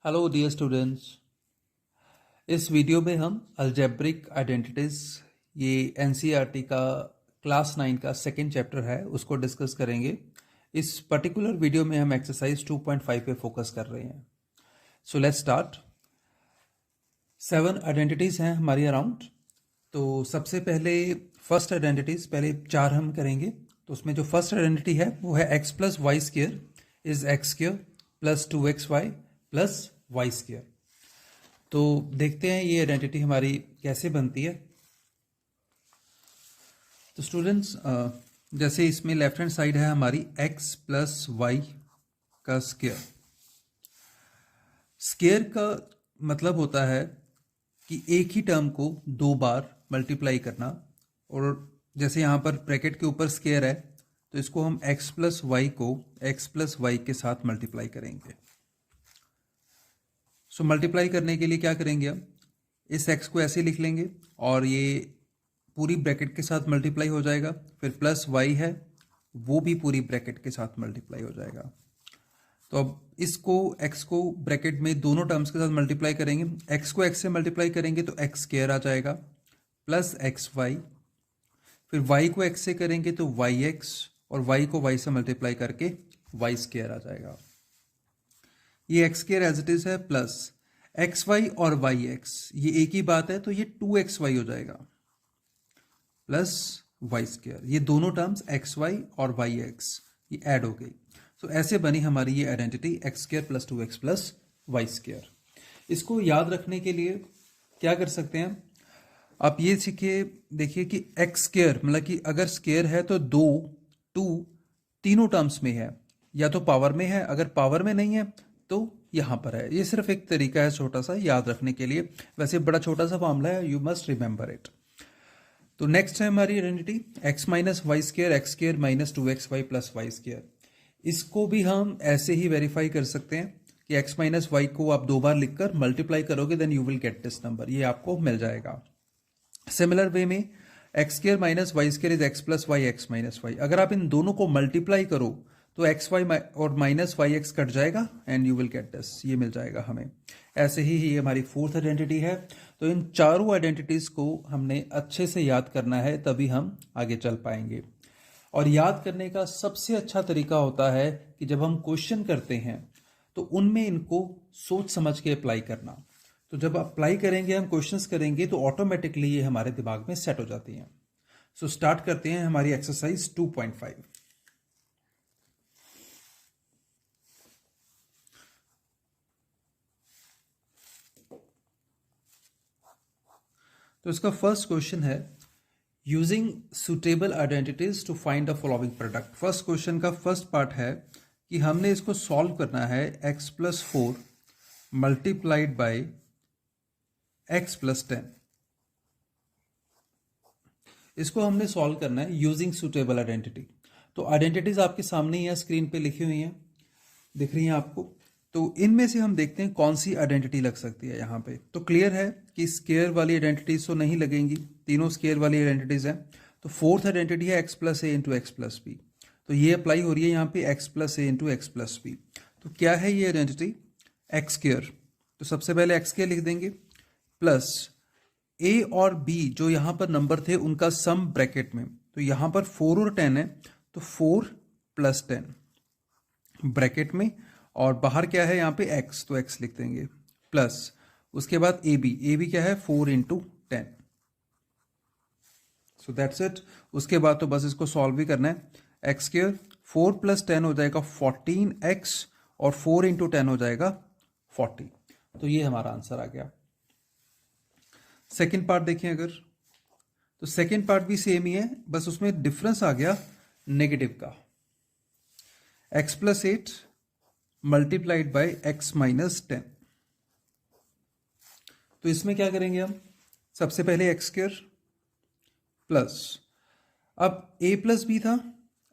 Hello dear students. इस video में हम अलजेब्रिक आइडेंटिटीज ये एनसीईआरटी का क्लास 9 का सेकेंड चैप्टर है उसको डिस्कस करेंगे। इस पर्टिकुलर वीडियो में हम एक्सरसाइज 2.5 पे फोकस कर रहे हैं। So let's start. 7 आइडेंटिटीज हैं हमारी अराउंड। तो सबसे पहले फर्स्ट आइडेंटिटीज पहले 4 हम करेंगे। तो उसमें जो फर्स्ट आइडेंटिटी है वो है x plus y square is x square plus 2xy plus y square. तो देखते हैं ये आइडेंटिटी हमारी कैसे बनती है। तो स्टूडेंट्स जैसे इसमें लेफ्ट हैंड साइड है हमारी x प्लस वाई का स्क्वायर। स्क्वायर का मतलब होता है कि एक ही टर्म को 2 बार मल्टीप्लाई करना। और जैसे यहाँ पर ब्रैकेट के ऊपर स्क्वायर है तो इसको हम x प्लस वाई को x प्लस वाई के साथ मल्टीप्लाई करेंगे। सो मल्टीप्लाई करने के लिए क्या करेंगे, हम इस x को ऐसे लिख लेंगे और ये पूरी ब्रैकेट के साथ मल्टीप्लाई हो जाएगा। फिर प्लस y है वो भी पूरी ब्रैकेट के साथ मल्टीप्लाई हो जाएगा। तो अब इसको x को ब्रैकेट में दोनों टर्म्स के साथ मल्टीप्लाई करेंगे। x को x से मल्टीप्लाई करेंगे तो x स्क्वायर आ जाएगा प्लस एक्स वाई। फिर y को x से करेंगे तो yx और y को y से मल्टीप्लाई करके y स्क्वायर आ जाएगा। ये x square as it is है प्लस एक्स वाई और वाई एक्स, ये एक ही बात है तो ये 2xy हो जाएगा प्लस वाई स्क्वायर। ये दोनों टर्म्स एक्स वाई और वाई एक्स ये ऐड हो गई। तो ऐसे बनी हमारी ये identity x square plus 2x plus y square. इसको याद रखने के लिए क्या कर सकते हैं, आप ये सीखिए, देखिए कि एक्स स्क्वायर मतलब कि अगर स्क्वायर है तो 2 तीनों टर्म्स में है, या तो पावर में है, अगर पावर में नहीं है तो यहां पर है। ये सिर्फ एक तरीका है छोटा सा याद रखने के लिए, वैसे बड़ा छोटा सा फॉर्मूला है, यू मस्ट रिमेंबर इट। तो नेक्स्ट है हमारी identity x minus y square x square minus 2xy plus y square. इसको भी हम ऐसे ही वेरीफाई कर सकते हैं कि x माइनस वाई को आप 2 बार लिखकर मल्टीप्लाई करोगे then you will get this number, ये आपको मिल जाएगा। सिमिलर वे में x square minus y square is x plus y x minus y. अगर आप इन दोनों को मल्टीप्लाई करो तो एक्स वाई और माइनस वाई एक्स कट जाएगा and you will get this, ये मिल जाएगा हमें। ऐसे ही ये हमारी फोर्थ आइडेंटिटी है। तो इन चारों आइडेंटिटीज को हमने अच्छे से याद करना है तभी हम आगे चल पाएंगे। और याद करने का सबसे अच्छा तरीका होता है कि जब हम क्वेश्चन करते हैं तो उनमें इनको सोच समझ के अप्लाई करना। तो जब अप्लाई करेंगे, हम क्वेश्चंस करेंगे तो ऑटोमेटिकली ये हमारे दिमाग में सेट हो जाती हैं। सो स्टार्ट करते हैं हमारी एक्सरसाइज 2.5। तो इसका फर्स्ट क्वेश्चन है using suitable identities to find the following product. First question का फर्स्ट पार्ट है कि हमने इसको सॉल्व करना है x plus 4 multiplied by x plus 10। इसको हमने सॉल्व करना है यूजिंग सुटेबल आइडेंटिटी। तो आइडेंटिटीज आपके सामने ही है, स्क्रीन पे लिखी हुई हैं, दिख रही हैं आपको। तो इनमें से हम देखते हैं कौन सी आइडेंटिटी लग सकती है यहाँ पे। तो क्लियर है कि स्क्वायर वाली आइडेंटिटीज तो नहीं लगेंगी, तीनों स्क्वायर वाली आइडेंटिटीज हैं। तो फोर्थ आइडेंटिटी है x प्लस ए इंटू एक्स प्लस बी। तो ये अप्लाई हो रही है यहाँ पे x प्लस ए इंटू एक्स प्लस बी। तो क्या है ये आइडेंटिटी, एक्स स्क्वायर। तो सबसे पहले एक्स स्क्वायर लिख देंगे प्लस ए और बी जो यहाँ पर नंबर थे उनका सम ब्रैकेट में। तो यहाँ पर 4 और 10 है तो 4 प्लस 10 ब्रैकेट में, और बाहर क्या है यहाँ पे x, तो x लिख देंगे प्लस उसके बाद ए बी क्या है 4 इंटू 10। So that's it. उसके बाद तो बस इसको सॉल्व भी करना है। एक्स स्क्वायर 4 प्लस 10 हो जाएगा 14x और 4 इंटू 10 हो जाएगा 40। तो ये हमारा आंसर आ गया। सेकेंड पार्ट देखें अगर, तो सेकेंड पार्ट भी सेम ही है, बस उसमें डिफरेंस आ गया नेगेटिव का। x plus 8 multiplied by x minus 10। तो इसमें क्या करेंगे हम, सबसे पहले एक्स स्क्वायर प्लस, अब a प्लस बी था,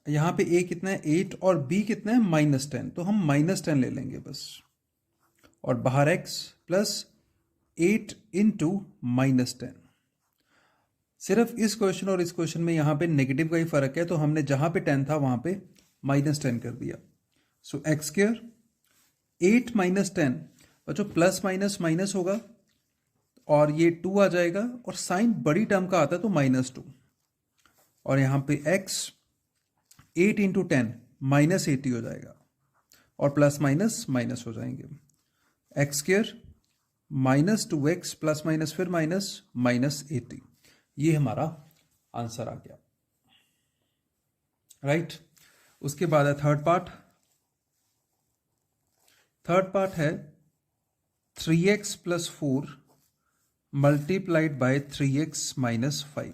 यहां पे a कितना है 8 और b कितना है माइनस 10, तो हम माइनस 10 ले लेंगे बस, और बाहर x प्लस 8 इंटू माइनस 10। सिर्फ इस क्वेश्चन और इस क्वेश्चन में यहां पे नेगेटिव का ही फर्क है, तो हमने जहां पे 10 था वहां पे माइनस 10 कर दिया। सो एक्स स्क्वायर 8 माइनस 10, बच्चों प्लस माइनस माइनस होगा और ये 2 आ जाएगा, और साइन बड़ी टर्म का आता है तो -2, और यहाँ पे x 8 इंटू 10 -80 हो जाएगा, और प्लस माइनस माइनस हो जाएंगे, x square -2x plus minus फिर माइनस -80। ये हमारा आंसर आ गया, राइट। उसके बाद है थर्ड पार्ट। थर्ड पार्ट है 3x plus 4 multiplied by 3x minus 5।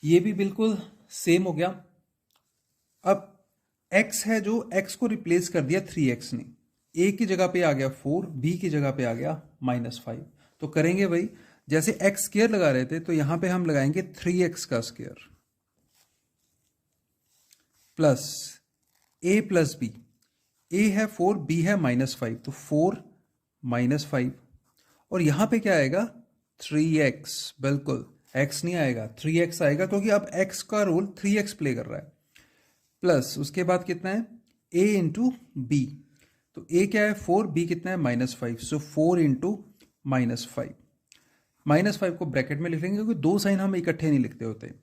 ये भी बिल्कुल सेम हो गया। अब x है जो x को रिप्लेस कर दिया 3x ने, a की जगह पे आ गया 4, b की जगह पे आ गया -5। तो करेंगे भाई, जैसे x स्क्वायर लगा रहे थे तो यहां पे हम लगाएंगे 3x का square plus a plus b। a है 4, b है -5, तो 4 -5, और यहां पे क्या आएगा 3x। बिल्कुल x नहीं आएगा, 3x आएगा, क्योंकि अब x का रोल 3x प्ले कर रहा है। प्लस उसके बाद कितना है a इंटू बी, तो a क्या है 4, b कितना है -5, सो 4 इंटू -5। -5 को ब्रैकेट में लिख लेंगे क्योंकि दो साइन हम इकट्ठे नहीं लिखते होते।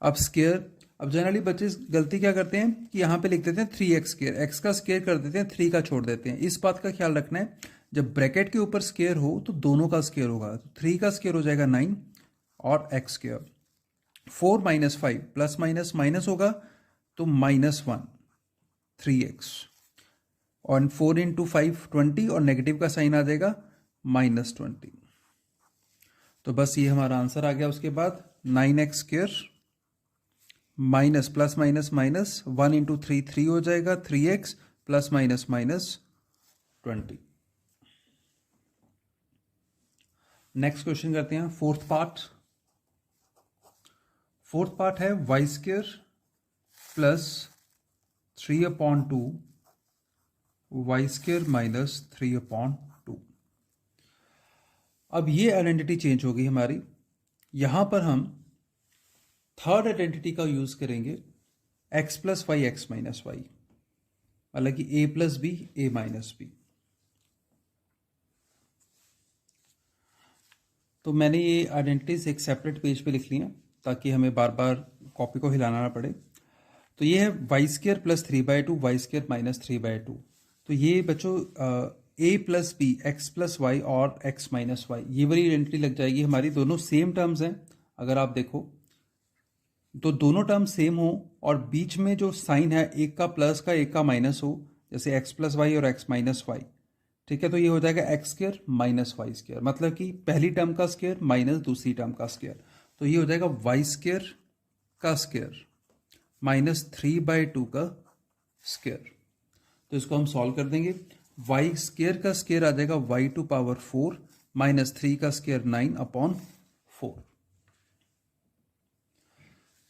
अब स्क्वायर, अब जनरली बच्चे गलती क्या करते हैं कि यहाँ पे लिख देते हैं 3x स्क्वायर, x का स्क्वायर कर देते हैं, 3 का छोड़ देते हैं। इस बात का ख्याल रखना है, जब ब्रैकेट के ऊपर स्क्वायर हो तो दोनों का स्क्वायर होगा, तो 3 का स्क्वायर हो जाएगा 9 और x square. 4 -5 plus minus minus होगा तो -1 3x, और 4 इंटू 5 20, और नेगेटिव का साइन आ जाएगा -20। तो बस ये हमारा आंसर आ गया। उसके बाद 9x square minus plus minus minus 1 into 3 3 हो जाएगा, 3x plus minus -20। Next question करते हैं फोर्थ पार्ट। फोर्थ पार्ट है y square plus 3/2 y square minus 3/2। अब ये आइडेंटिटी चेंज हो गई हमारी। यहां पर हम थर्ड आइडेंटिटी का यूज करेंगे, x plus y x minus y, मतलब कि a plus b a minus b. तो मैंने ये आइडेंटिटीज एक सेपरेट पेज पे लिख ली हैं ताकि हमें बार बार कॉपी को हिलाना ना पड़े। तो ये है y square plus 3/2 y square minus 3/2। तो ये बच्चों a plus b x plus y और x माइनस वाई, ये वाली आइडेंटिटी लग जाएगी हमारी। दोनों सेम टर्म्स हैं, अगर आप देखो तो दोनों टर्म सेम हो और बीच में जो साइन है एक का प्लस का एक का माइनस हो, जैसे x प्लस वाई और x माइनस वाई, ठीक है। तो ये हो जाएगा x square minus y square, मतलब कि पहली टर्म का स्क्वायर माइनस दूसरी टर्म का स्क्वायर। तो ये हो जाएगा वाई स्क्वायर का स्क्वायर माइनस 3/2 का स्क्वायर। तो इसको हम सॉल्व कर देंगे। वाई स्क्वायर का स्क्वायर आ जाएगा y⁴ माइनस 3 का स्क्वायर 9/4।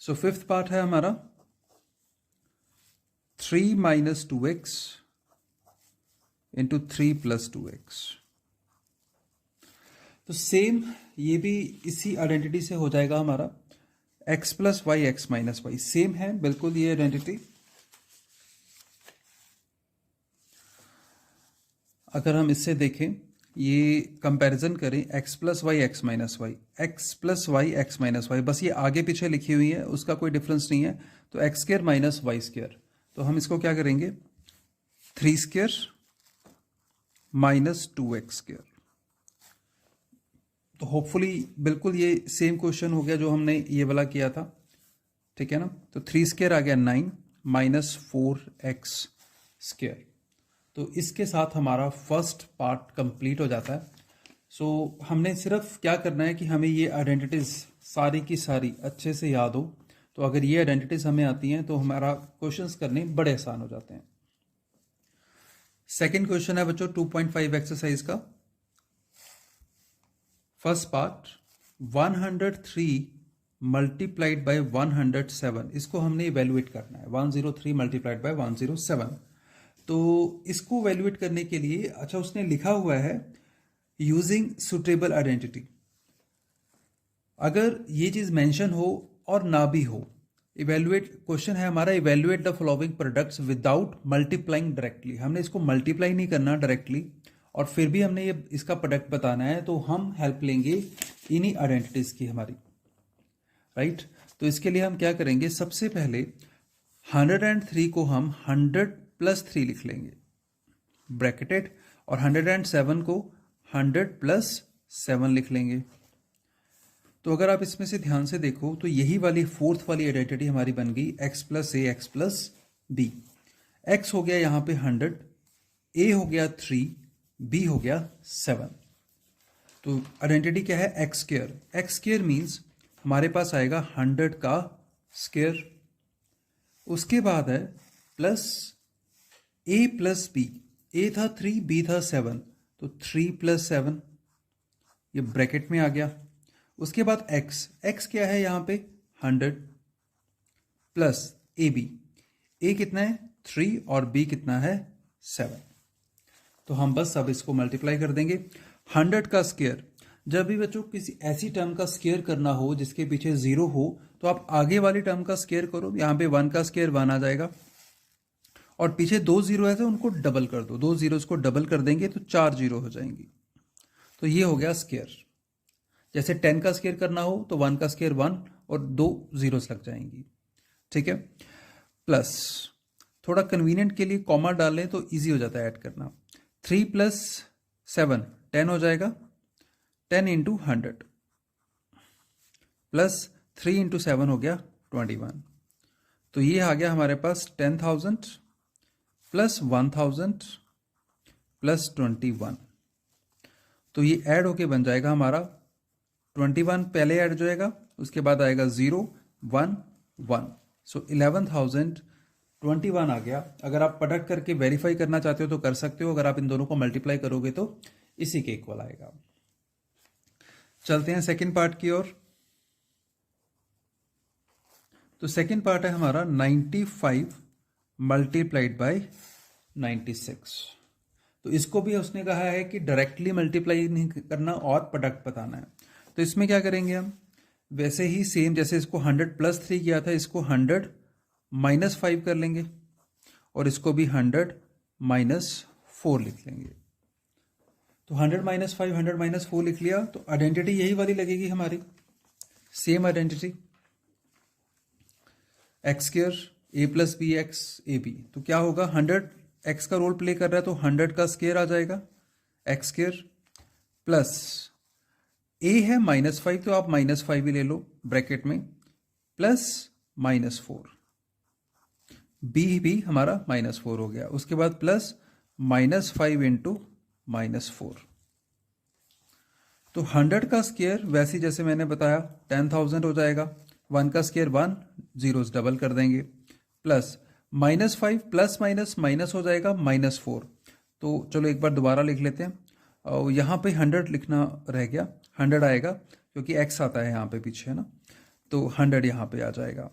सो फिफ्थ पार्ट है हमारा 3 - 2x इंटू 3 + 2x। तो सेम ये भी इसी आइडेंटिटी से हो जाएगा हमारा, x plus y x minus y same है बिल्कुल ये आइडेंटिटी। अगर हम इससे देखें, ये कंपैरिजन करें, x plus y x minus y, x plus y x minus y, बस ये आगे पीछे लिखी हुई है, उसका कोई डिफरेंस नहीं है। तो x square minus y square, तो हम इसको क्या करेंगे 3 स्क्वायर माइनस 2x स्क्वायर। तो होपफुली बिल्कुल ये सेम क्वेश्चन हो गया जो हमने ये वाला किया था, ठीक है ना। तो 3 स्क्वायर आ गया 9 माइनस 4x स्क्वायर। तो इसके साथ हमारा फर्स्ट पार्ट कंप्लीट हो जाता है। सो हमने सिर्फ क्या करना है कि हमें ये आइडेंटिटीज सारी की सारी अच्छे से याद हो। तो अगर ये आइडेंटिटीज हमें आती हैं तो हमारा क्वेश्चंस करने बड़े आसान हो जाते हैं। सेकंड क्वेश्चन है बच्चों 2.5 एक्सरसाइज का। फर्स्ट पार्ट 103 मल्टीप्लाइड बाय 107, इसको हमने इवेल्युएट करना है। 103 मल्टीप्लाइड बाय 107। तो इसको वैल्यूएट करने के लिए, अच्छा उसने लिखा हुआ है यूजिंग सुटेबल आइडेंटिटी। अगर ये चीज मेंशन हो और ना भी हो इवेल्युएट क्वेश्चन है हमारा, evaluate the following products without multiplying directly. हमने इसको मल्टीप्लाई नहीं करना डायरेक्टली और फिर भी हमने ये इसका प्रोडक्ट बताना है, तो हम हेल्प लेंगे इन्हीं आइडेंटिटीज की हमारी, राइट। तो इसके लिए हम क्या करेंगे, सबसे पहले 103 को हम 100 + 3 लिख लेंगे ब्रैकेटेड, और 107 को 100 + 7 लिख लेंगे। तो अगर आप इसमें से ध्यान से देखो तो यही वाली फोर्थ वाली आइडेंटिटी हमारी बन गई x + a x + b। x हो गया यहाँ पे 100, a हो गया 3, b हो गया 7। तो आइडेंटिटी क्या है, x square. x square means हमारे पास आएगा 100 का स्क्वायर, उसके बाद है प्लस a + b। a था 3, b था 7, तो 3 + 7 ये ब्रैकेट में आ गया। उसके बाद x क्या है यहाँ पे 100 प्लस ab। a कितना है 3 और b कितना है 7। तो हम बस अब इसको मल्टीप्लाई कर देंगे। 100 का स्क्वायर, जब भी बच्चों किसी ऐसी टर्म का स्क्वायर करना हो जिसके पीछे 0 हो तो आप आगे वाली टर्म का स्क्वायर करो। यहाँ पे 1 का स्क्वायर 1 आ जाएगा और पीछे 2 0 है तो उनको डबल कर दो, 2 zeros को डबल कर देंगे तो 4 0 हो जाएंगी। तो ये हो गया स्क्वायर। जैसे 10 का स्क्वायर करना हो तो 1 का स्क्वायर 1 और 2 zeros लग जाएंगी, ठीक है। प्लस थोड़ा कन्वीनियंट के लिए कॉमा डाल लें तो इजी हो जाता है ऐड करना। 3 + 7 10 हो जाएगा, 10 × 100 प्लस 3 × 7 हो गया 21। तो ये आ गया हमारे पास 10,000 प्लस 1,000 प्लस 21। तो ये ऐड होके बन जाएगा हमारा 21 पहले ऐड हो जाएगा, उसके बाद आएगा 0 1 1। सो 11,021 आ गया। अगर आप प्रोडक्ट करके वेरीफाई करना चाहते हो तो कर सकते हो, अगर आप इन दोनों को मल्टीप्लाई करोगे तो इसी के इक्वल आएगा। चलते हैं सेकंड पार्ट की ओर। तो सेकंड पार्ट है हमारा 95 × 96। तो इसको भी उसने कहा है कि डायरेक्टली मल्टीप्लाई नहीं करना और प्रोडक्ट बताना है। तो इसमें क्या करेंगे हम, वैसे ही सेम जैसे इसको 100 + 3 किया था, इसको 100 - 5 कर लेंगे और इसको भी 100 - 4 लिख लेंगे। तो 100 - 5 100 - 4 लिख लिया तो आइडेंटिटी यही वाली लगेगी हमारी, same identity x square a + b x ab। तो क्या होगा, 100 x का रोल प्ले कर रहा है तो 100 का स्क्वायर आ जाएगा x स्क्वायर, प्लस a है -5 तो आप -5 ही ले लो ब्रैकेट में, प्लस -4, b भी हमारा -4 हो गया। उसके बाद प्लस -5 × -4। तो 100 का स्क्वायर वैसे जैसे मैंने बताया 10,000 हो जाएगा, 1 का स्क्वायर 1, zeros डबल कर देंगे, प्लस -5 प्लस माइनस माइनस हो जाएगा -4। तो चलो एक बार दोबारा लिख लेते हैं, और यहाँ पे 100 लिखना रह गया, 100 आएगा क्योंकि x आता है यहाँ पे पीछे, है ना। तो 100 यहाँ पे आ जाएगा,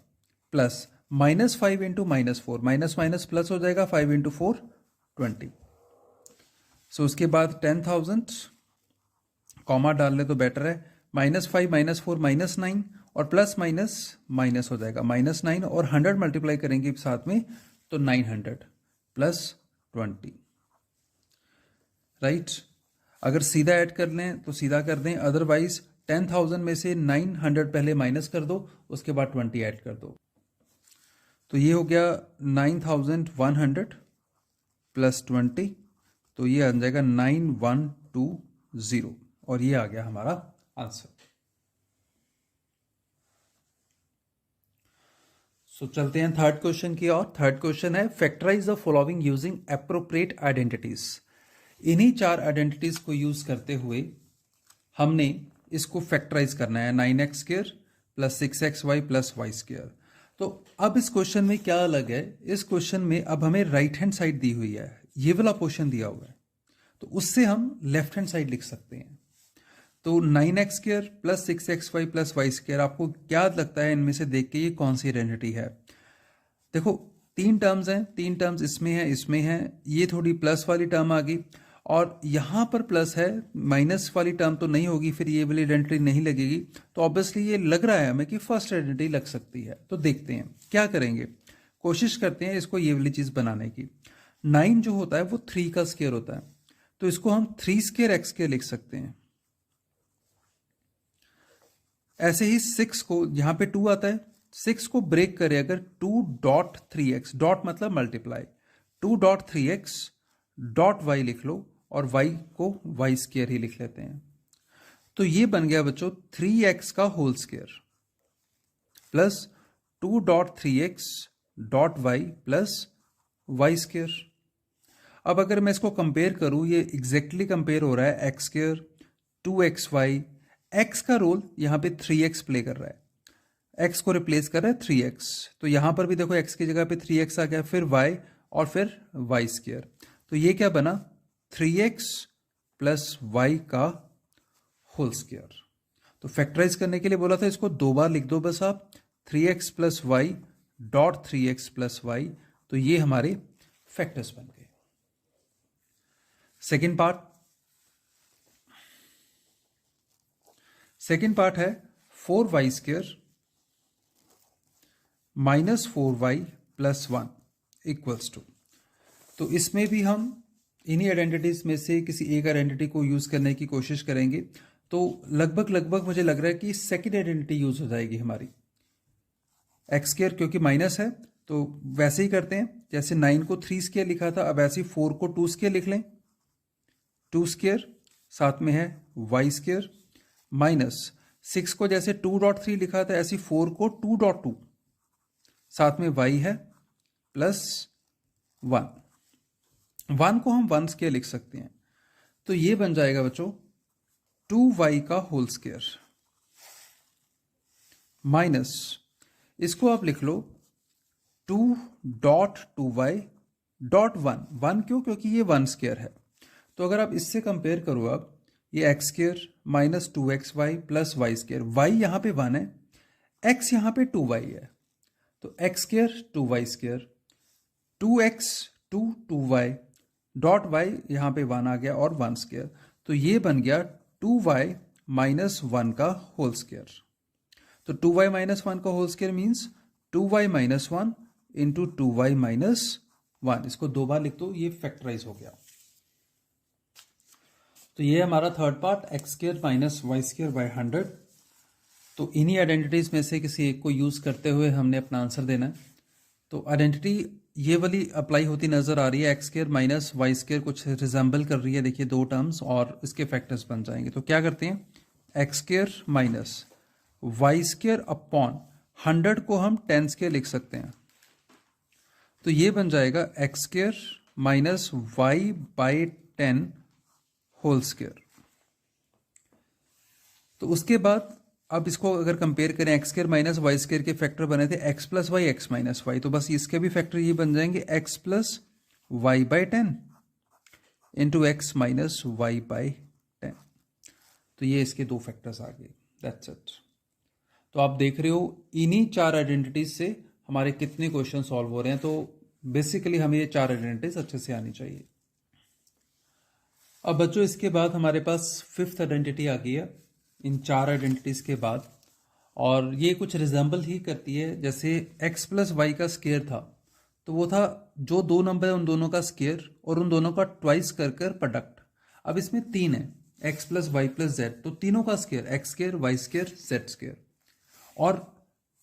प्लस -5 × -4, माइनस माइनस प्लस हो जाएगा, 5 × 4 20। सो उसके बाद 10,000 कॉमा डाल ले तो बेटर है, -5 - 4 -9 और प्लस माइनस माइनस हो जाएगा -9 और 100 मल्टीप्लाई करेंगे साथ में तो 900 प्लस 20, राइट। अगर सीधा ऐड कर लें तो सीधा कर दें, अदरवाइज 10,000 में से 900 पहले माइनस कर दो, उसके बाद 20 ऐड कर दो। तो ये हो गया 9,100 प्लस 20, तो ये आ जाएगा 9120 और ये आ गया हमारा आंसर। सो चलते हैं थर्ड क्वेश्चन की ओर। थर्ड क्वेश्चन है factorise the following using appropriate identities. इन्हीं 4 आइडेंटिटीज को यूज करते हुए हमने इसको फैक्टराइज करना है, 9x² plus 6xy plus y²। तो अब इस क्वेश्चन में क्या अलग है, इस क्वेश्चन में अब हमें राइट हैंड साइड दी हुई है, ये वाला पोर्शन दिया हुआ है, तो उससे हम लेफ्ट हैंड साइड लिख सकते हैं। तो 9x² plus 6xy plus y², आपको क्या लगता है इनमें से देख के ये कौन सी आइडेंटिटी है? देखो 3 टर्म्स हैं, 3 टर्म्स इसमें है, इसमें है, ये थोड़ी प्लस वाली टर्म आ गई और यहाँ पर प्लस है, माइनस वाली टर्म तो नहीं होगी, फिर ये वाली आइडेंटिटी नहीं लगेगी, तो ऑब्वियसली ये लग रहा है हमें कि फर्स्ट आइडेंटिटी लग सकती है। तो देखते हैं क्या करेंगे, कोशिश करते हैं इसको ये वाली चीज़ बनाने की। 9 जो होता है वो 3 का स्क्वायर होता है, तो इसको हम 3 स्क्वायर एक्स स्क्वायर लिख सकते हैं। ऐसे ही 6 को, यहाँ पे 2 आता है, 6 को ब्रेक करें अगर 2.3x, डॉट मतलब मल्टीप्लाई, 2.3x डॉट वाई लिख लो और y को वाई स्क्वायर ही लिख लेते हैं। तो ये बन गया बच्चों 3x का whole square plus 2.3x dot y plus y square. अब अगर मैं इसको कंपेयर करूं, ये एग्जैक्टली कंपेयर हो रहा है एक्स स्क्वायर 2xy, x का रोल यहाँ पे 3x प्ले कर रहा है, x को रिप्लेस कर रहा है 3x, तो यहाँ पर भी देखो x की जगह पे 3x आ गया, फिर y और फिर वाई स्क्वायर। तो ये क्या बना 3x प्लस वाई का होल स्क्वायर। तो फैक्टराइज करने के लिए बोला था, इसको 2 बार लिख दो बस आप, 3x plus y dot 3x plus y, तो ये हमारे फैक्टर्स बन गए। सेकेंड पार्ट है 4y square minus 4y plus 1 equals to, तो इसमें भी हम इन्हीं आइडेंटिटीज में से किसी एक आइडेंटिटी को यूज करने की कोशिश करेंगे। तो लगभग मुझे लग रहा है कि सेकेंड आइडेंटिटी यूज हो जाएगी हमारी, एक्स स्क्वायर क्योंकि माइनस है, तो वैसे ही करते हैं जैसे 9 को 3 स्क्वायर लिखा था, अब ऐसे ही 4 को 2 स्क्वायर लिख लें, 2 स्क्वायर साथ में है वाई स्क्वायर, माइनस 6 को जैसे 2.3 लिखा था, ऐसे 4 को 2.2 साथ में y है प्लस 1 को हम 1 स्क्वायर लिख सकते हैं, तो ये बन जाएगा बच्चों 2y का होल स्क्वायर माइनस, इसको आप लिख लो 2.2y डॉट 1 क्यों, क्योंकि ये 1 स्क्वायर है। तो अगर आप इससे कंपेयर करो, अब ये x square minus 2xy plus y square, y यहाँ पे 1 है, x यहाँ पे 2y है, तो x square 2y square, 2x 2y dot y यहाँ पे 1 आ गया और 1 स्क्वायर, तो ये बन गया 2y माइनस 1 का होल स्क्वायर। तो 2y माइनस 1 का whole square means 2y minus 1 into 2y minus 1, इसको 2 बार लिख दो, ये फैक्टराइज हो गया। तो ये हमारा third part x square minus y square by 100। तो इन्हीं आइडेंटिटीज में से किसी एक को यूज करते हुए हमने अपना आंसर देना है। तो आइडेंटिटी ये वाली अप्लाई होती नजर आ रही है, x square minus y square कुछ रिजेंबल कर रही है, देखिए 2 टर्म्स और इसके फैक्टर्स बन जाएंगे। तो क्या करते हैं, x square minus y square upon 100 को हम 10 स्क्वायर लिख सकते हैं, तो ये बन जाएगा x square minus y by 10 whole square. तो उसके बाद अब इसको अगर कंपेयर करें, x square minus y square के फैक्टर बने थे x plus y x minus y, तो बस इसके भी फैक्टर ये बन जाएंगे x plus y by 10 into x minus y by 10। तो ये इसके 2 फैक्टर्स आ गए, दैट्स इट। तो आप देख रहे हो इन्हीं 4 आइडेंटिटीज से हमारे कितने क्वेश्चन सॉल्व हो रहे हैं। तो बेसिकली हमें ये 4 आइडेंटिटीज अच्छे से आनी चाहिए। अब बच्चों इसके बाद हमारे पास 5th आइडेंटिटी आ गई है इन 4 आइडेंटिटीज के बाद, और ये कुछ रिजेंबल ही करती है, जैसे x प्लस वाई का स्क्वायर था, तो वो था जो 2 नंबर है उन दोनों का स्क्वायर और उन दोनों का ट्वाइस कर प्रोडक्ट। अब इसमें 3 है, x plus y plus z, तो तीनों का square x square y square z square, और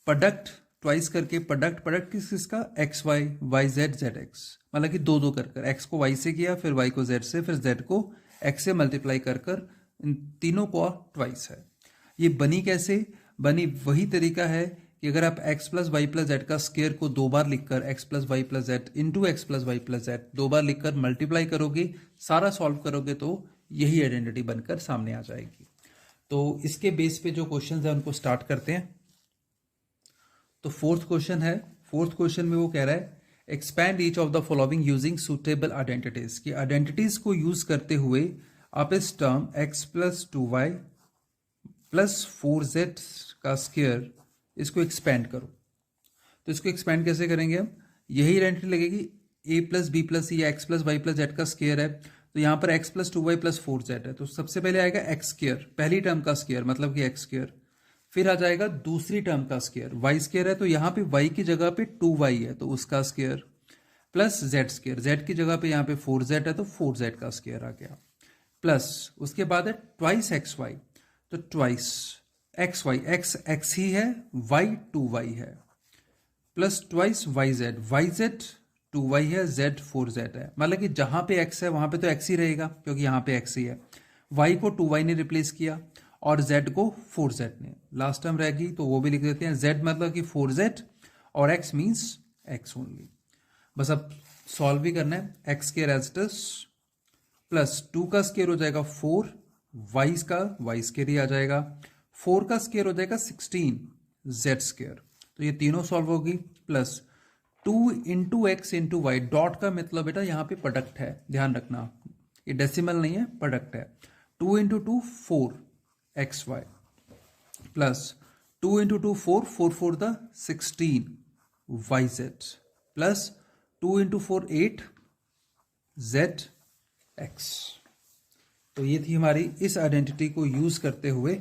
प्रोडक्ट ट्वाइस करके प्रोडक्ट किसका x y y z z x, मतलब कि 2 कर एक्स को वाई से किया, फिर वाई को जेड से, फिर जेड को एक्स से मल्टीप्लाई कर इन तीनों को ट्वाइस है। ये बनी कैसे, बनी वही तरीका है कि अगर आप x plus y plus z का स्क्वायर को 2 बार लिखकर x plus y plus z into x plus y plus z 2 बार लिखकर मल्टीप्लाई करोगे, सारा सॉल्व करोगे, तो यही आइडेंटिटी बनकर सामने आ जाएगी। तो इसके बेस पे जो क्वेश्चन है उनको स्टार्ट करते हैं। तो 4th क्वेश्चन है, 4th क्वेश्चन में वो कह रहा है expand each of the following using suitable identities, की आइडेंटिटीज को यूज करते हुए आप इस term x plus 2y plus 4z का स्क्वायर इसको एक्सपेंड करो। तो इसको एक्सपेंड कैसे करेंगे हम, यही आइडेंटिटी लगेगी a प्लस बी प्लस या x plus y plus z का स्क्वायर है, तो यहाँ पर x plus 2y plus 4z है, तो सबसे पहले आएगा एक्स स्क्र, पहली टर्म का स्क्र मतलब कि एक्स स्क्र, फिर आ जाएगा दूसरी टर्म का स्क्र, वाई स्क्र है तो यहाँ पे y की जगह पे 2y है तो उसका square, plus Z square, z की जगह पे यहाँ पे 4z है तो 4z का स्क्र आ गया, प्लस उसके बाद है ट्वाइस एक्स वाई, तो ट्वाइस एक्स वाई, एक्स ही है, वाई 2y है, plus twice Y Z 2y है, z 4z है, मतलब कि जहां पे x है वहां पे तो x ही रहेगा क्योंकि यहाँ पे x ही है, y को 2y ने रिप्लेस किया और z को 4z ने, लास्ट टर्म रहेगी तो वो भी लिख देते हैं, z मतलब कि 4z और x मीन्स x ओनली। बस अब सॉल्व भी करना है, x square as it is, plus 2 का स्क्र हो जाएगा 4, वाई स्क्र ही आ जाएगा, 4 का स्क्र हो जाएगा 16 जेड स्क्र, तो ये तीनों सॉल्व होगी, plus 2 into x into y, dot का मतलब बेटा यहाँ पे प्रोडक्ट है, ध्यान रखना, ये डेसिमल नहीं है, प्रोडक्ट है, 2 into 2 4 x y, plus 2 into 2 4, 4 4 the 16 y z, plus 2 into 4 8 z x. तो ये थी हमारी इस आइडेंटिटी को यूज करते हुए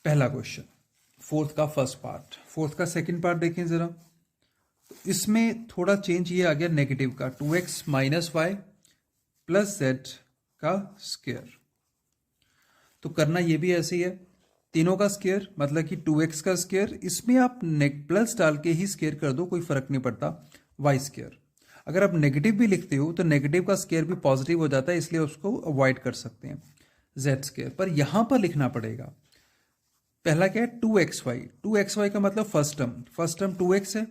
पहला क्वेश्चन, फोर्थ का फर्स्ट पार्ट। फोर्थ का सेकंड पार्ट देखें जरा, तो इसमें थोड़ा चेंज ये आ गया नेगेटिव का, 2x minus y plus z का स्क्वायर, तो करना ये भी ऐसे ही है, तीनों का स्क्वायर मतलब कि 2x का स्क्वायर, इसमें आप प्लस डाल के ही स्क्वायर कर दो, कोई फर्क नहीं पड़ता, वाई स्क्वायर। अगर आप नेगेटिव भी लिखते हो तो नेगेटिव का स्क्वायर भी पॉजिटिव हो जाता है, इसलिए उसको अवॉइड कर सकते हैं, जेड स्क्वायर। पर यहां पर लिखना पड़ेगा, पहला क्या है 2xy का मतलब फर्स्ट टर्म 2x है,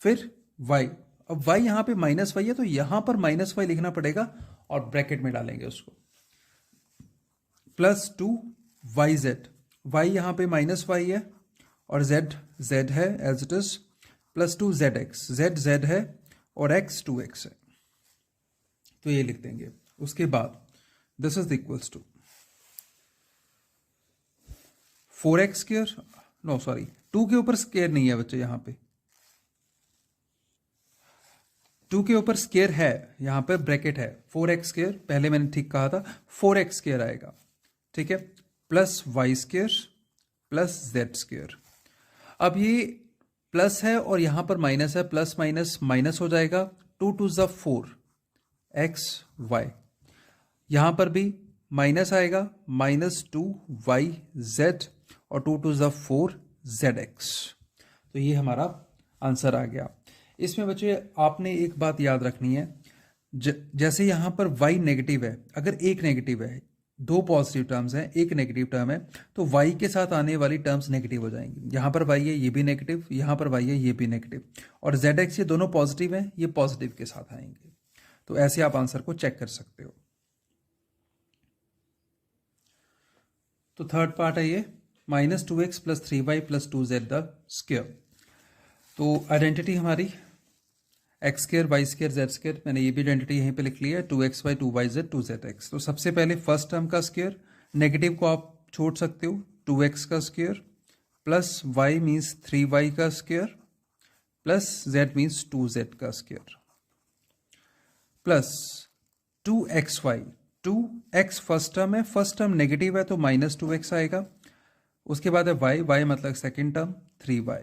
फिर y, अब y यहां पे माइनस वाई है तो यहां पर माइनस वाई लिखना पड़ेगा और ब्रैकेट में डालेंगे उसको, प्लस 2yz, y यहां पे माइनस वाई है और z है as it is, plus 2zx, z है और x 2x है, तो ये लिख देंगे। उसके बाद this is equals to 4x square, no sorry 2 के ऊपर स्क्वायर नहीं है बच्चे, यहां पे 2 के ऊपर स्क्वायर है, यहां पे ब्रैकेट है, 4x स्क्वायर, पहले मैंने ठीक कहा था 4x स्क्वायर आएगा, ठीक है, plus y square plus z square. अब ये प्लस है और यहां पर माइनस है, प्लस माइनस माइनस हो जाएगा, 2 2 ज़ा 4 एक्स वाई, यहां पर भी माइनस आएगा, माइनस 2 वाई जेड और 2 2 ज़ा 4 जेड एक्स, तो ये हमारा आंसर आ गया। इसमें बच्चे आपने एक बात याद रखनी है, जैसे यहां पर y नेगेटिव है, अगर एक नेगेटिव है, दो पॉजिटिव टर्म्स हैं, एक नेगेटिव टर्म है, तो y के साथ आने वाली टर्म्स नेगेटिव हो जाएंगी। यहां पर y है, ये भी नेगेटिव, यहां पर y है, ये भी नेगेटिव, और zx ये दोनों पॉजिटिव हैं, ये पॉजिटिव के साथ आएंगे। तो ऐसे आप आंसर को चेक कर सकते हो। तो थर्ड पार्ट है ये, minus 2x plus 3y plus 2z the square. तो आइडेंटिटी हमारी x square y square z square, मैंने ये भी आइडेंटिटी यहीं पे लिख ली है, 2xy 2yz 2zx। तो सबसे पहले फर्स्ट टर्म का स्क्वायर, नेगेटिव को आप छोड़ सकते हो, 2x का square plus y means 3y का square plus z means 2z का square, plus 2xy, 2x first term है, फर्स्ट टर्म नेगेटिव है तो माइनस 2x आएगा, उसके बाद है y मतलब second term 3y,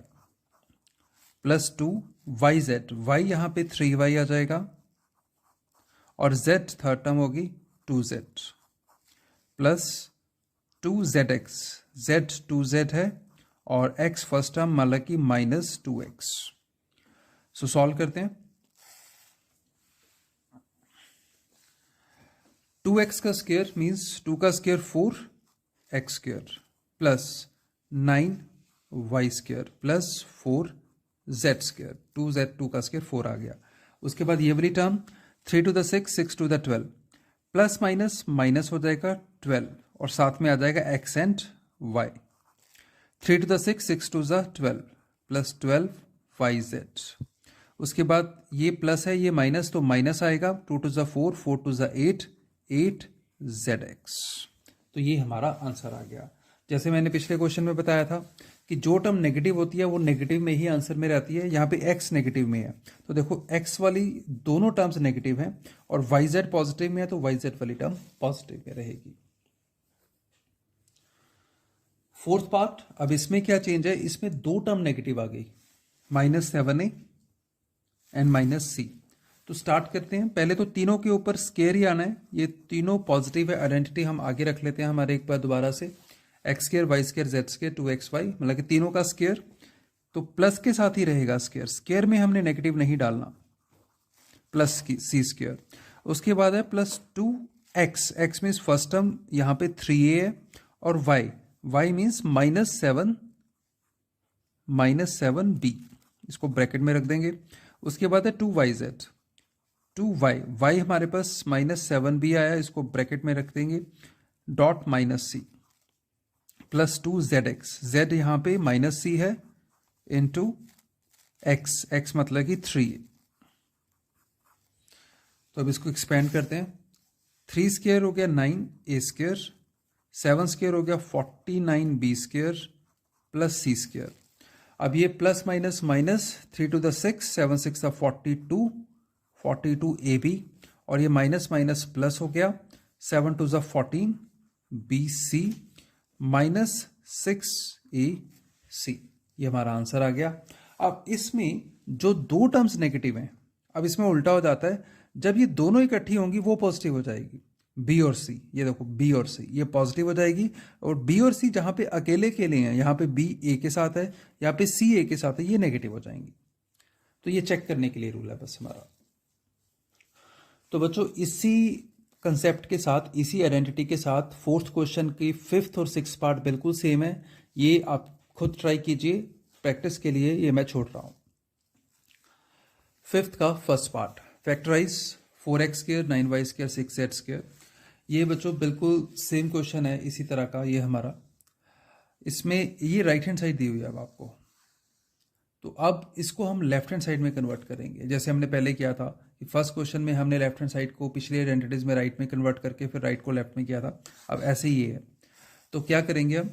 plus 2yz, y यहां पे 3y आ जाएगा और z थर्ड टर्म होगी 2z, plus 2zx, z 2z है और x फर्स्ट टर्म मतलब कि माइनस 2x। सो सॉल्व करते हैं, 2x का स्क्वायर मीन्स 2 का square 4x square plus 9y square plus 4z square, 2z2 का स्क्वायर 4 आ गया। उसके बाद ये वाली term 3 two the 6 6 two the 12, plus minus minus हो जाएगा 12 और साथ में आ जाएगा x and y, 3 two the 6 6 two the 12 plus 12yz। उसके बाद ये प्लस है, ये माइनस, तो माइनस आएगा, 2 to the 4 4 to the 8 8zx। तो ये हमारा आंसर आ गया। जैसे मैंने पिछले क्वेश्चन में बताया था कि जो टर्म नेगेटिव होती है वो नेगेटिव में ही आंसर में रहती है। यहाँ पे x नेगेटिव में है तो देखो x वाली दोनों टर्म्स नेगेटिव हैं और yz पॉजिटिव में है तो yz वाली टर्म पॉजिटिव में रहेगी। फोर्थ पार्ट, अब इसमें क्या चेंज है, इसमें दो टर्म नेगेटिव आ गई, -7a एंड -c। तो स्टार्ट करते हैं। पहले तो तीनों के ऊपर स्केयर ही आना है, ये तीनों पॉजिटिव है, आइडेंटिटी हम आगे रख लेते हैं हमारे एक बार दोबारा से, x square y square z square 2xy, मतलब कि तीनों का स्केयर, तो प्लस के साथ ही रहेगा स्केयर, स्केयर में हमने नेगेटिव नहीं डालना, प्लस की सी स्केयर। उसके बाद है +2x, x means first term यहाँ पे 3a है, और y मीन्स -7b, इसको ब्रैकेट में रख देंगे। उसके बाद है 2yz, 2y हमारे पास -7b आया, इसको ब्रैकेट में रख देंगे, डॉट -c, +2zx, z यहाँ पे -c है, इंटू x मतलब कि 3। तो अब इसको एक्सपेंड करते हैं। 3 स्केयर हो गया 9a स्केयर, 7 स्केयर हो गया 49b square, plus c square. अब ये plus minus minus, 3 to the 6, 7 6 the 42, 42ab, और ये माइनस माइनस प्लस हो गया, 7 to the 14 bc -6ac, ये हमारा आंसर आ गया। अब इसमें जो दो टर्म्स नेगेटिव हैं, अब इसमें उल्टा हो जाता है, जब ये दोनों इकट्ठी होंगी वो पॉजिटिव हो जाएगी, बी और सी, ये देखो बी और सी ये पॉजिटिव हो जाएगी, और बी और सी जहां पे अकेले अकेले हैं, यहाँ पे बी ए के साथ है, यहाँ पे सी ए के साथ है, ये नेगेटिव हो जाएंगी। तो ये चेक करने के लिए रूल है बस हमारा। तो बच्चों इसी कंसेप्ट के साथ, इसी आइडेंटिटी के साथ फोर्थ क्वेश्चन की 5th और 6th पार्ट बिल्कुल सेम है, ये आप खुद ट्राई कीजिए, प्रैक्टिस के लिए ये मैं छोड़ रहा हूं। 5th का first part, factorise 4x square 9y square 6z square. ये बच्चों बिल्कुल सेम क्वेश्चन है इसी तरह का, ये हमारा, इसमें ये राइट हैंड साइड दी हुई है अब आपको, तो अब इसको हम लेफ्ट हैंड साइड में कन्वर्ट करेंगे, जैसे हमने पहले किया था कि फर्स्ट क्वेश्चन में हमने लेफ्ट हैंड साइड को पिछले आइडेंटिटीज में राइट में कन्वर्ट करके फिर राइट को लेफ्ट में किया था, अब ऐसे ही ये है। तो क्या करेंगे हम,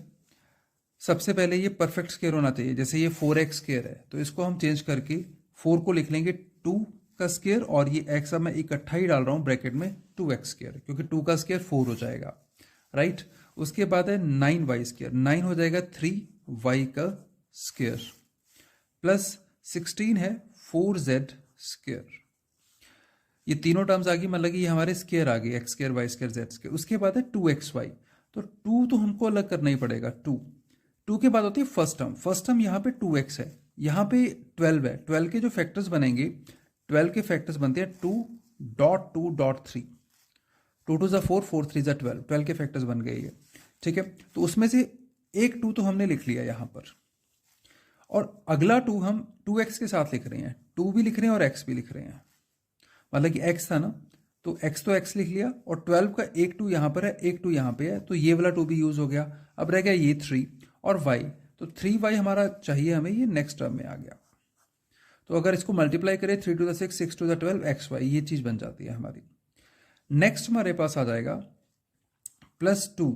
सबसे पहले ये परफेक्ट स्क्वायर होना चाहिए, जैसे ये 4x स्क्वायर है तो इसको हम चेंज करके 4 को लिख लेंगे 2 का स्क्वायर, और ये x अब मैं इकट्ठा ही डाल रहा हूं ब्रैकेट में 2x स्क्वायर, क्योंकि 2 का स्क्वायर 4 हो जाएगा, राइट। उसके बाद है 9y स्क्वायर, 9 हो जाएगा 3y का स्क्वायर, प्लस 16 है 4z स्क्वायर। ये तीनों टर्म्स आ गई, मतलब कि ये हमारे स्क्वायर आ गए, x square y square z square. उसके बाद है 2xy, तो 2 तो हमको अलग करना ही पड़ेगा, 2 के बाद होती है फर्स्ट टर्म यहाँ पे 2x है, यहाँ पे 12 है, 12 के जो फैक्टर्स बनेंगे, 12 के फैक्टर्स बनते हैं 2.2.3, 2 2 4, 4 3 12, 12 के फैक्टर्स बन गए ये, ठीक है। तो उसमें से एक 2 तो हमने लिख लिया यहाँ पर, और अगला 2 हम 2x के साथ लिख रहे हैं, 2 भी लिख रहे हैं और x भी लिख रहे हैं, मतलब कि x था ना, तो x लिख लिया, और 12 का एक 2 यहाँ पर है, एक 2 यहाँ पे है, तो ये वाला 2 भी यूज हो गया। अब रह गया ये 3 और y, तो 3y हमारा चाहिए हमें, ये नेक्स्ट टर्म में आ गया। तो अगर इसको मल्टीप्लाई करें 3 to the 6, 6 to the 12 xy, ये चीज बन जाती है हमारी। नेक्स्ट हमारे पास आ जाएगा +2,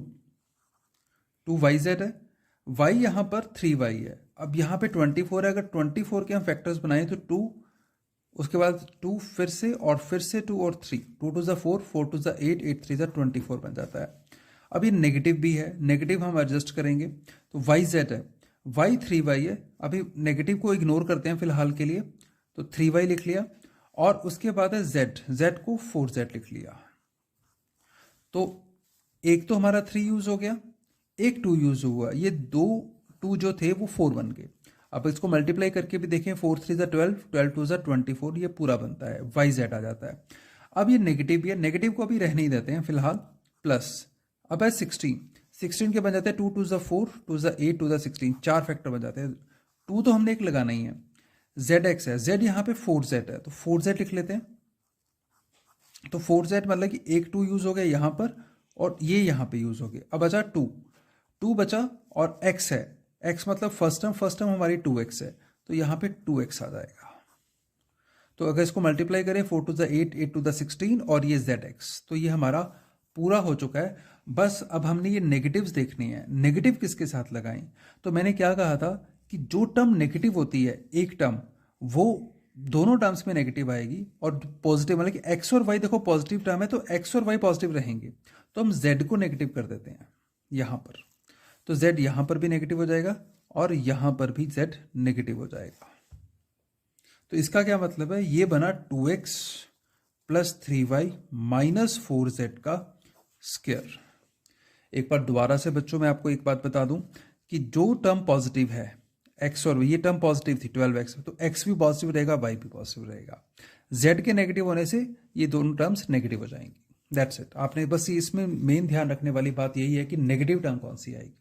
2yz है, y यहां पर 3y है, अब यहां पे 24 है, अगर 24 के हम फैक्टर्स बनाए तो 2, उसके बाद 2 फिर से, और फिर से 2 और 3, 2 to the 4, 4 to the 8, 8 3 the 24 बन जाता है। अब ये नेगेटिव भी है, नेगेटिव हम एडजस्ट करेंगे, तो yz है, y 3y है, अभी नेगेटिव को इग्नोर करते हैं फिलहाल के लिए, तो 3y लिख लिया, और उसके बाद है z को 4z लिख लिया। तो एक तो हमारा 3 यूज हो गया, एक 2 यूज हुआ, ये 2 जो थे वो 4 बन गए। अब इसको मल्टीप्लाई करके भी देखें, 4 3 12, 12 2 24, ये पूरा बनता है, yz आ जाता है। अब ये नेगेटिव भी है, नेगेटिव को अभी रहने ही देते हैं फिलहाल, प्लस अब है 16 के बन जाते हैं 2 2 4, 2 8, 2 16, 4 फैक्टर बन जाते हैं। 2 तो हमने एक लगाना ही है, zx है, z यहाँ पे 4z है, तो 4z लिख लेते हैं, तो 4z मतलब कि एक 2 यूज हो गया यहाँ पर, और ये यहाँ पे यूज हो गया। अब बचा 2 बचा, और x है, x मतलब फर्स्ट टर्म हमारी 2x है, तो यहाँ पे 2x आ जाएगा। तो अगर इसको मल्टीप्लाई करें 4 to the 8, 8 to the 16, और ये zx, तो ये हमारा पूरा हो चुका है। बस अब हमने ये नेगेटिव्स देखनी है, नेगेटिव किसके साथ लगाएं। तो मैंने क्या कहा था कि जो टर्म नेगेटिव होती है, एक टर्म, वो दोनों टर्म्स में नेगेटिव आएगी, और पॉजिटिव मतलब कि एक्स और वाई, देखो पॉजिटिव टर्म है तो एक्स और वाई पॉजिटिव रहेंगे, तो हम जेड को नेगेटिव कर देते हैं यहाँ पर। तो जेड यहाँ पर भी नेगेटिव हो जाएगा और यहाँ पर भी जेड नेगेटिव हो जाएगा। तो इसका क्या मतलब है, ये बना 2x plus 3y minus 4z का स्क्वायर। एक बार दोबारा से बच्चों मैं आपको एक बात बता दूं कि जो टर्म पॉजिटिव है, x और ये टर्म पॉजिटिव थी 12x, तो x भी पॉजिटिव रहेगा, y भी पॉजिटिव रहेगा। z के नेगेटिव होने से ये दोनों टर्म्स नेगेटिव हो जाएंगी। That's it. आपने बस इसमें मेन ध्यान रखने वाली बात यही है कि नेगेटिव टर्म कौन सी आएगी।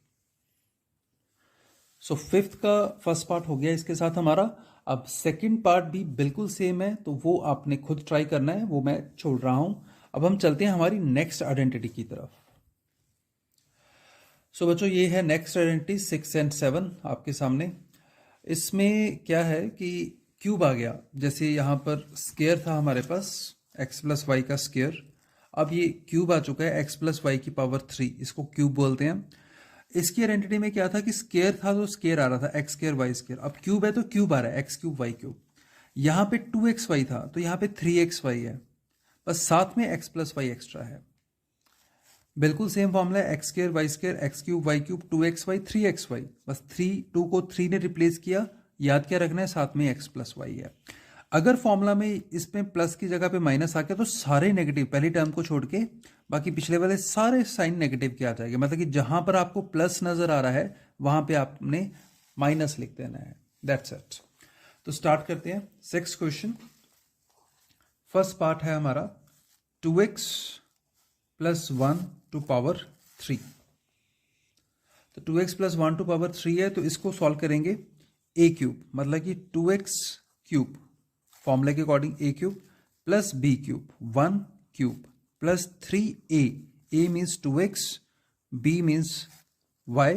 सो फिफ्थ का फर्स्ट पार्ट हो गया इसके साथ हमारा। अब सेकंड पार्ट भी बिल्कुल सेम है, तो वो आपने खुद ट्राई करना है, वो मैं छोड़ रहा हूं। अब हम चलते हैं हमारी नेक्स्ट आइडेंटिटी की तरफ। सो बच्चों ये है नेक्स्ट आइडेंटिटी 6 एंड 7 आपके सामने। इसमें क्या है कि क्यूब आ गया, जैसे यहां पर स्क्वायर था हमारे पास x प्लस वाई का स्क्वायर, अब ये क्यूब आ चुका है x प्लस वाई की पावर 3, इसको क्यूब बोलते हैं। इसकी आइडेंटिटी में क्या था कि स्क्वायर था तो स्क्वायर आ रहा था एक्स स्क्वायर वाई स्क्वायर, अब क्यूब है तो क्यूब आ रहा है एक्स क्यूब वाई क्यूब। यहाँ पे 2xy था तो यहाँ पे 3xy है, बस साथ में x प्लस वाई एक्स्ट्रा है। बिल्कुल सेम फॉर्मूला है, x square y square x cube y cube 2xy 3xy, बस 2 को 3 ने रिप्लेस किया। याद क्या रखना है, साथ में x प्लस वाई है। अगर फॉर्मूला में इसमें प्लस की जगह पे माइनस आ गया तो सारे नेगेटिव, पहली टर्म को छोड़ के बाकी पिछले वाले सारे साइन नेगेटिव के आ जाएंगे। मतलब कि जहां पर आपको प्लस नजर आ रहा है वहां पे आपने माइनस लिख देना है। That's it. तो स्टार्ट करते हैं 6th क्वेश्चन। फर्स्ट पार्ट है हमारा 2x प्लस 1 टू पावर 3। तो 2x प्लस 1 टू पावर 3 है, तो इसको सॉल्व करेंगे a क्यूब, मतलब कि 2x क्यूब फॉर्मूला के according a cube plus b cube 1 cube plus 3a, a means 2x, b means y,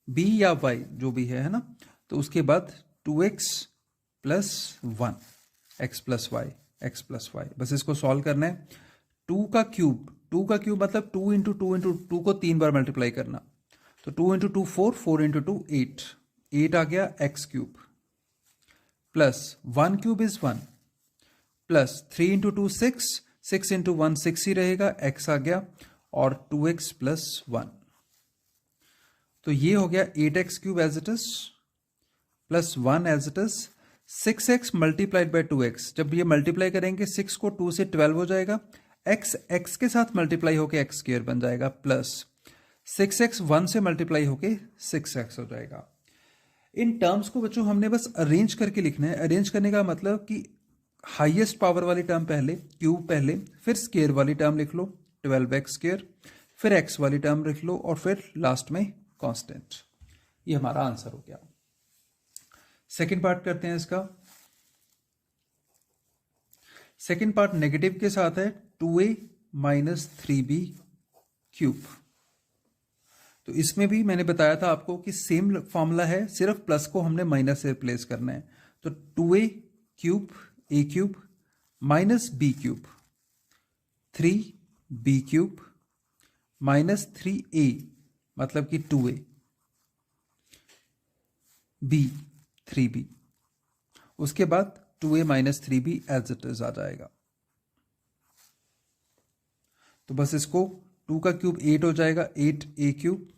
b या y जो भी है ना। तो उसके बाद 2x plus 1 x plus y, x plus y, बस इसको सॉल्व करना है। 2 का क्यूब मतलब 2 इंटू 2 इंटू 2 को 3 बार मल्टीप्लाई करना, तो 2 इंटू 2 4, 4 इंटू 2 8, 8 आ गया x cube plus 1 cube is 1 plus 3 into 2 6, 6 into 1 6 ही रहेगा, x आ गया और 2x प्लस 1। तो ये हो गया 8x cube as it is plus 1 as it is, 6x multiplied by 2x। जब ये मल्टीप्लाई करेंगे 6 को 2 से 12 हो जाएगा, x के साथ मल्टीप्लाई होके x स्क्वायर बन जाएगा, प्लस 6x 1 से मल्टीप्लाई होके 6x हो जाएगा। इन टर्म्स को बच्चों हमने बस अरेंज करके लिखना है। अरेंज करने का मतलब कि हाईएस्ट पावर वाली टर्म पहले, क्यूब पहले, फिर स्क्वायर वाली टर्म लिख लो 12x स्क्वायर, फिर x वाली टर्म लिख लो और फिर लास्ट में कांस्टेंट। ये हमारा आंसर हो गया। सेकंड पार्ट करते हैं इसका। सेकंड पार्ट नेगेटिव के साथ है 2a माइनस 3b क्यूब। तो इसमें भी मैंने बताया था आपको कि सेम फॉर्मूला है, सिर्फ प्लस को हमने माइनस से रिप्लेस करना है। तो 2a cube a cube minus b cube 3b cube minus 3a, मतलब कि 2a, b 3b, उसके बाद 2a माइनस 3b एज इट इज आ जाएगा। तो बस इसको 2 का क्यूब 8 हो जाएगा, 8a क्यूब,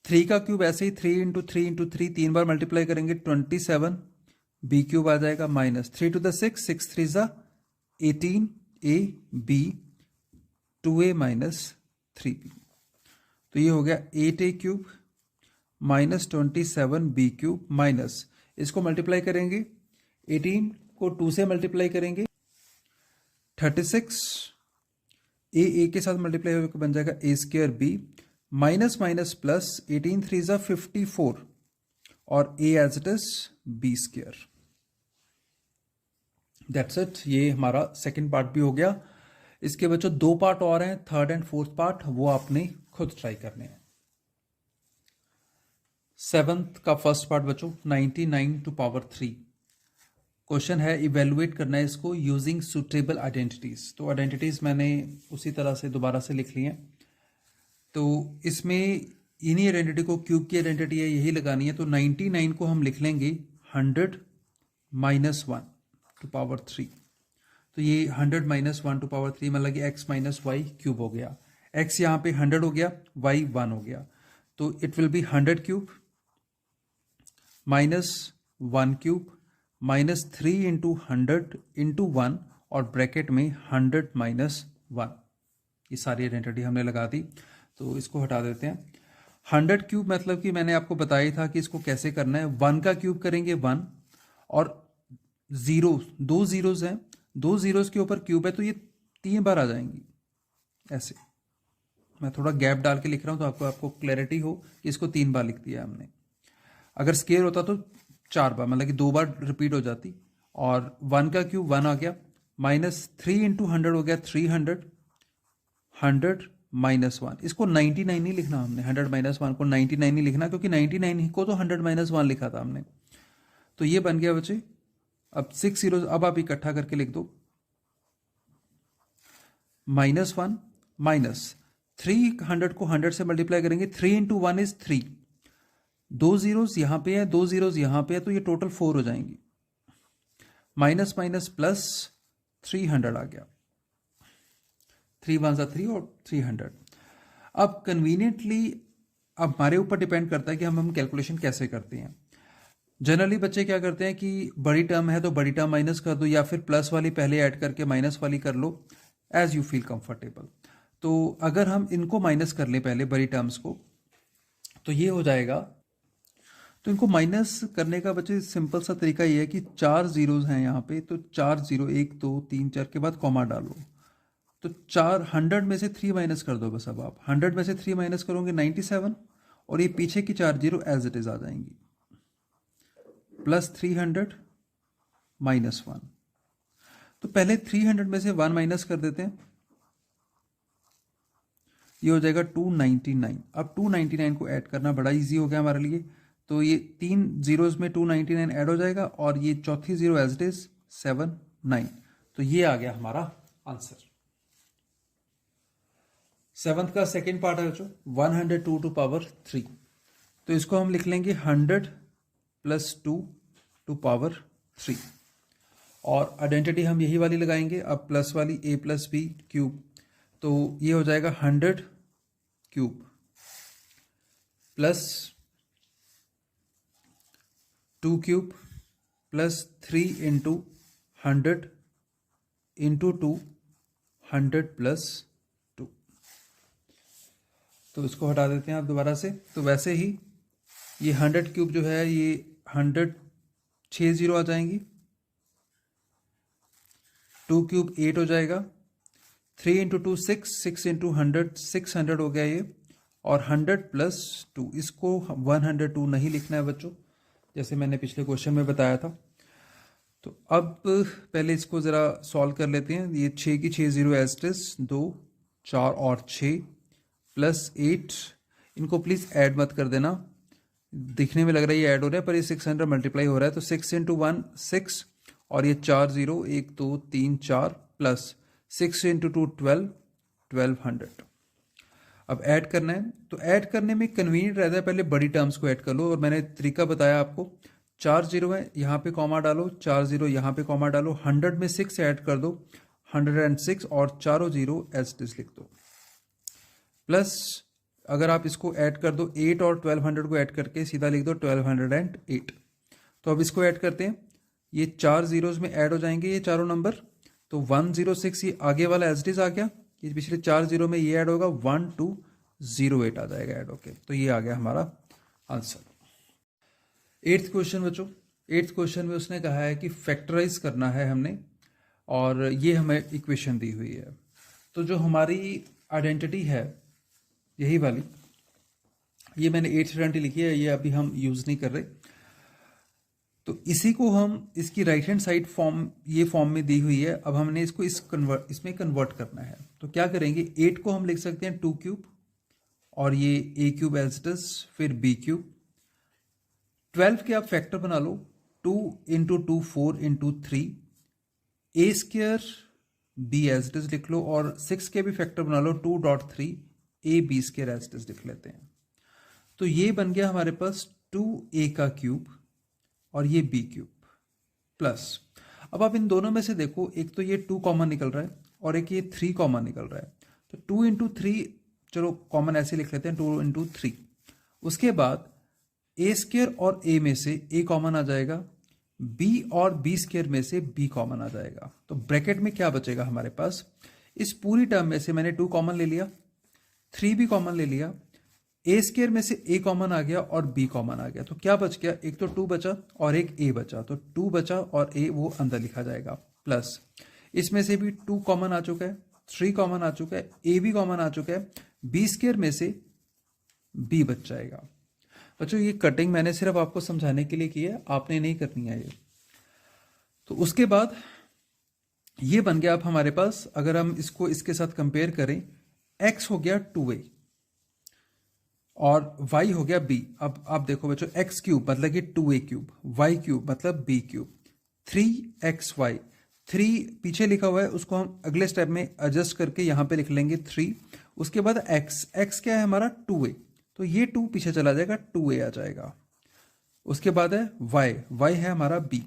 3 का क्यूब ऐसे ही 3 इंटू 3 इंटू 3 3 बार मल्टीप्लाई करेंगे 27 b क्यूब आ जाएगा, माइनस 3 टू द 6, 6 3 जा 18 a b 2a माइनस 3b। तो ये हो गया 8a cube minus 27 b cube, minus इसको मल्टीप्लाई करेंगे 18 को 2 से मल्टीप्लाई करेंगे 36, ए के साथ मल्टीप्लाई होकर बन जाएगा a square b, minus minus plus 18 3 जा 54 और a as it is b square. That's it. ये हमारा सेकंड पार्ट भी हो गया। इसके बच्चों 2 पार्ट और हैं, थर्ड एंड फोर्थ पार्ट, वो आपने खुद ट्राई करने हैं। 7th का फर्स्ट पार्ट बच्चों 99 टू पावर 3। क्वेश्चन है इवेलुएट करना है इसको यूजिंग सुटेबल आइडेंटिटीज। तो आइडेंटिटीज मैंने उसी तरह से दोबारा से लिख ली हैं। तो इसमें इन्हीं आइडेंटिटी को क्यूब की आइडेंटिटी है यही लगानी है। तो 99 को हम लिख लेंगे 100 माइनस 1 टू पावर 3। तो ये 100 माइनस 1 टू पावर 3 मतलब कि x माइनस वाई क्यूब हो गया। x यहाँ पे 100 हो गया, y 1 हो गया। तो it will be 100 cube minus 1 cube minus 3 into 100 into 1 और ब्रैकेट में 100 माइनस 1। ये सारी आइडेंटिटी हमने लगा दी। तो इसको हटा देते हैं। 100 क्यूब मतलब कि मैंने आपको बताया था कि इसको कैसे करना है। 1 का क्यूब करेंगे 1 और जीरो, 2 जीरोज हैं, 2 जीरोज के ऊपर क्यूब है तो ये 3 बार आ जाएंगी। ऐसे मैं थोड़ा गैप डाल के लिख रहा हूं तो आपको क्लैरिटी हो कि इसको 3 बार लिख दिया हमने। अगर स्केयर होता तो 4 बार, मतलब कि 2 बार रिपीट हो जाती। और 1 का क्यूब 1 आ गया, माइनस 3 इंटू 100 हो गया 300, 100 माइनस 1। इसको 99 नहीं लिखना हमने, 100 माइनस 1 को 99 नहीं लिखना क्योंकि 99 को तो 100 माइनस 1 लिखा था हमने। तो ये बन गया बच्चे। अब 6 जीरो अब आप इकट्ठा करके लिख दो, माइनस 1 माइनस 300 को 100 से मल्टीप्लाई करेंगे, 3 इंटू 1 इज 3, 2 जीरोज यहां पे है, 2 जीरोज यहां पे है तो ये टोटल 4 हो जाएंगी। माइनस माइनस प्लस 300 आ गया, 3 1 3 और 300। अब कन्वीनियंटली अब हमारे ऊपर डिपेंड करता है कि हम कैलकुलेशन कैसे करते हैं। जनरली बच्चे क्या करते हैं कि बड़ी टर्म है तो बड़ी टर्म माइनस कर दो, या फिर प्लस वाली पहले ऐड करके माइनस वाली कर लो, एज यू फील कंफर्टेबल। तो अगर हम इनको माइनस कर लें पहले बड़ी टर्म्स को, तो ये हो जाएगा। तो इनको माइनस करने का बच्चे सिंपल सा तरीका ये है कि 4 जीरोज हैं यहाँ पे, तो 4 0 1 2 3 4 के बाद कॉमा डालो। तो 100 में से 3 माइनस कर दो बस। अब आप 100 में से 3 माइनस करोगे 97, और ये पीछे की 4 जीरो एज इट इज आ जाएंगी, प्लस 300 माइनस 1। तो पहले 300 में से 1 माइनस कर देते हैं, ये हो जाएगा 299। अब 299 को ऐड करना बड़ा इजी हो गया हमारे लिए। तो ये 3 जीरोज में 299 ऐड हो जाएगा और ये चौथी जीरो एज इट इज 79। तो ये आ गया हमारा आंसर। 7th का सेकेंड पार्ट है जो 102 टू पावर 3। तो इसको हम लिख लेंगे 100 प्लस 2 टू पावर 3, और आइडेंटिटी हम यही वाली लगाएंगे। अब प्लस वाली a प्लस बी क्यूब, तो ये हो जाएगा 100 cube plus 2 cube plus 3 into 100 into 2, 100 plus 2। तो इसको हटा देते हैं आप दोबारा से। तो वैसे ही ये 100 क्यूब जो है ये 100 6 जीरो आ जाएंगी, 2 क्यूब 8 हो जाएगा, 3 इंटू 2 6, 6 इंटू 100 600 हो गया ये, और 100 प्लस 2। इसको 102 नहीं लिखना है बच्चों, जैसे मैंने पिछले क्वेश्चन में बताया था। तो अब पहले इसको ज़रा सॉल्व कर लेते हैं। ये 6 की 6 जीरो एज इट इज, 2 4 और 6 प्लस 8। इनको प्लीज़ ऐड मत कर देना, दिखने में लग रहा है ये ऐड हो रहा है पर ये 600 मल्टीप्लाई हो रहा है। तो 6 इंटू 1 6, और ये 4 जीरो 1 2 3 4 प्लस 6 इंटू 2 12, 1200। अब ऐड करना है, तो ऐड करने में कन्वीनियंट रहता है पहले बड़ी टर्म्स को ऐड कर लो, और मैंने तरीका बताया आपको। 4 जीरो है यहाँ पे कॉमा डालो, 4 जीरो यहाँ पे कॉमा डालो, 100 में 6 ऐड कर दो 106, और चारों जीरो एज इट इज लिख दो। प्लस अगर आप इसको ऐड कर दो 8 और 1200 को ऐड करके सीधा लिख दो 1208। तो अब इसको ऐड करते हैं, ये 4 जीरोज में ऐड हो जाएंगे ये चारों नंबर। तो 106 ये आगे वाला एज इट इज आ गया, ये पिछले 4 जीरो में ये ऐड होगा 1208 आ जाएगा ऐड होके। तो ये आ गया हमारा आंसर। 8th क्वेश्चन बच्चों, 8th क्वेश्चन में उसने कहा है कि फैक्टराइज करना है हमने, और ये हमें इक्वेशन दी हुई है। तो जो हमारी आइडेंटिटी है यही वाली, ये मैंने 8th आइडेंटिटी लिखी है, ये अभी हम यूज नहीं कर रहे। तो इसी को हम इसकी राइट हैंड साइड फॉर्म, ये फॉर्म में दी हुई है। अब हमने इसको इसमें कन्वर्ट करना है। तो क्या करेंगे, 8 को हम लिख सकते हैं 2 क्यूब, और ये a cube as it is, फिर b क्यूब। 12 के आप फैक्टर बना लो, 2 into 2 4 into 3 a square b as it is लिख लो, और 6 के भी फैक्टर बना लो, 2.3 a b square as it is लिख लेते हैं। तो ये बन गया हमारे पास 2a का क्यूब और ये b क्यूब प्लस, अब आप इन दोनों में से देखो, एक तो ये 2 कॉमन निकल रहा है और एक ये 3 कॉमन निकल रहा है, तो 2 इंटू 3 चलो कॉमन ऐसे लिख लेते हैं, 2 इंटू 3। उसके बाद ए स्क्र और a में से a कॉमन आ जाएगा, b और b स्क्र में से b कॉमन आ जाएगा। तो ब्रैकेट में क्या बचेगा हमारे पास, इस पूरी टर्म में से मैंने 2 कॉमन ले लिया, 3 भी कॉमन ले लिया, ए स्क्र में से a कॉमन आ गया और b कॉमन आ गया, तो क्या बच गया, एक तो 2 बचा और एक a बचा, तो 2 बचा और a वो अंदर लिखा जाएगा, प्लस इसमें से भी 2 कॉमन आ चुका है, 3 कॉमन आ चुका है, a भी कॉमन आ चुका है, b स्क्र में से b बच जाएगा। बच्चों ये कटिंग मैंने सिर्फ आपको समझाने के लिए की है, आपने नहीं करनी है ये। तो उसके बाद ये बन गया अब हमारे पास, अगर हम इसको इसके साथ कंपेयर करें, x हो गया 2a और y हो गया b। अब आप देखो बच्चों, x क्यूब मतलब कि 2a क्यूब, y क्यूब मतलब b क्यूब, 3xy, 3 पीछे लिखा हुआ है, उसको हम अगले स्टेप में एडजस्ट करके यहाँ पे लिख लेंगे 3। उसके बाद x क्या है हमारा 2a, तो ये 2 पीछे चला जाएगा, 2a आ जाएगा। उसके बाद है y है हमारा b,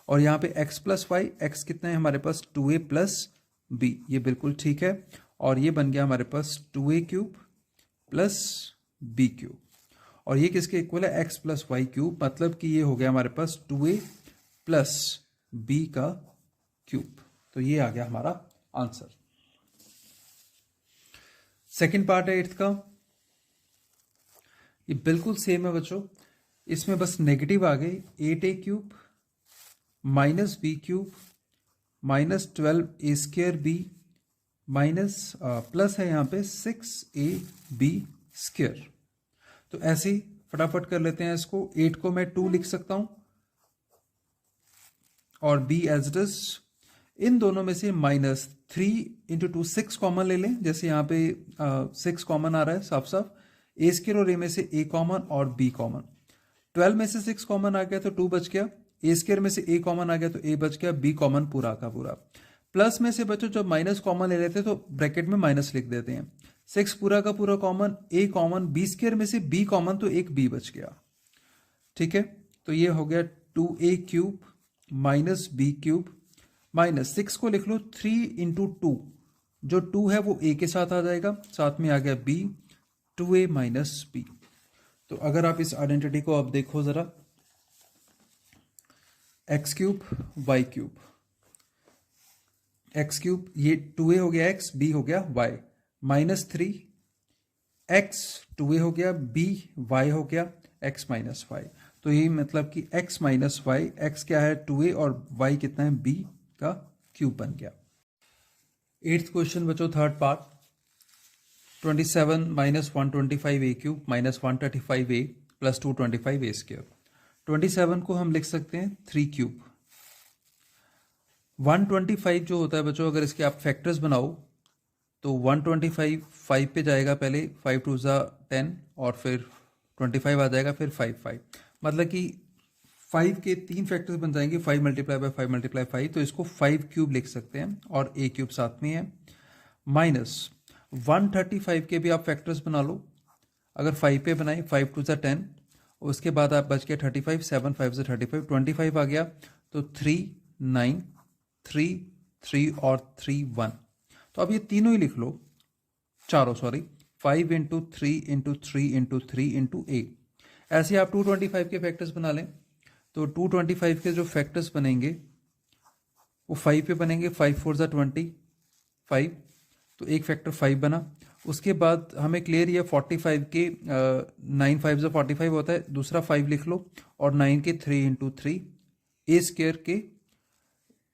और यहाँ पे x प्लस वाई, x कितना है हमारे पास 2a प्लस b, ये बिल्कुल ठीक है, और ये बन गया हमारे पास 2a cube plus b cube, और ये किसके इक्वल है, x प्लस वाई क्यूब, मतलब कि ये हो गया हमारे पास 2a प्लस b का क्यूब। तो ये आ गया हमारा आंसर। सेकंड पार्ट है 8th का, ये बिल्कुल सेम है बच्चों, इसमें बस नेगेटिव आ गए, 8a cube minus b cube minus 12a square b minus plus है यहाँ पे 6ab स्क्र। तो ऐसे ही फटाफट कर लेते हैं इसको, 8 को मैं 2 लिख सकता हूं और b एज इट इज, इन दोनों में से माइनस 3 इंटू 2 6 कॉमन ले लें, जैसे यहाँ पे 6 कॉमन आ रहा है साफ साफ, ए स्क्र और a में से a कॉमन और b कॉमन, 12 में से 6 कॉमन आ गया तो 2 बच गया, ए स्क्र में से a कॉमन आ गया तो a बच गया, b कॉमन पूरा का पूरा, प्लस में से बच्चों जब माइनस कॉमन ले लेते हैं तो ब्रैकेट में माइनस लिख देते हैं, 6 पूरा का पूरा common, a common, b square में से b कॉमन, तो एक b बच गया। ठीक है, तो ये हो गया 2a cube minus b cube minus 6 को लिख लो 3 इंटू 2, जो 2 है वो a के साथ आ जाएगा, साथ में आ गया b, 2a माइनस b। तो अगर आप इस आइडेंटिटी को आप देखो जरा, x cube y cube, x cube ये 2a हो गया x, b हो गया y, माइनस 3 x 2a हो गया, b y हो गया, x माइनस वाई। तो ये मतलब कि x माइनस वाई, x क्या है 2a और y कितना है b का क्यूब बन गया। 8th क्वेश्चन बच्चों, third part, 27 minus 125a cube minus 135a plus 225a square. 27 को हम लिख सकते हैं 3 क्यूब, 125 जो होता है बच्चों, अगर इसके आप फैक्टर्स बनाओ तो 125 5 पे जाएगा पहले, 5 टू ज़ा 10 और फिर 25 आ जाएगा, फिर 5 मतलब कि 5 के 3 फैक्टर्स बन जाएंगे, 5 मल्टीप्लाई बाय 5 मल्टीप्लाई 5, तो इसको 5 क्यूब लिख सकते हैं और a क्यूब साथ में है, माइनस 135 के भी आप फैक्टर्स बना लो, अगर 5 पे बनाए 5 टू ज़ा 10, उसके बाद आप बच गया 35, 7 5 ज़ा 35, 25 आ गया, तो 3 9 3 3 और 3 1, तो अब ये तीनों ही लिख लो, चारों sorry, 5 into 3 into 3 into 3 into a। ऐसे आप 225 के फैक्टर्स बना लें, तो 225 के जो फैक्टर्स बनेंगे वो 5 पे बनेंगे, 5 4 ज़ा 25, तो एक फैक्टर 5 बना। उसके बाद हमें क्लियर ये 45 के 9 5 ज़ा 45 होता है, दूसरा 5 लिख लो, और 9 के 3 इंटू 3, ए स्क्र के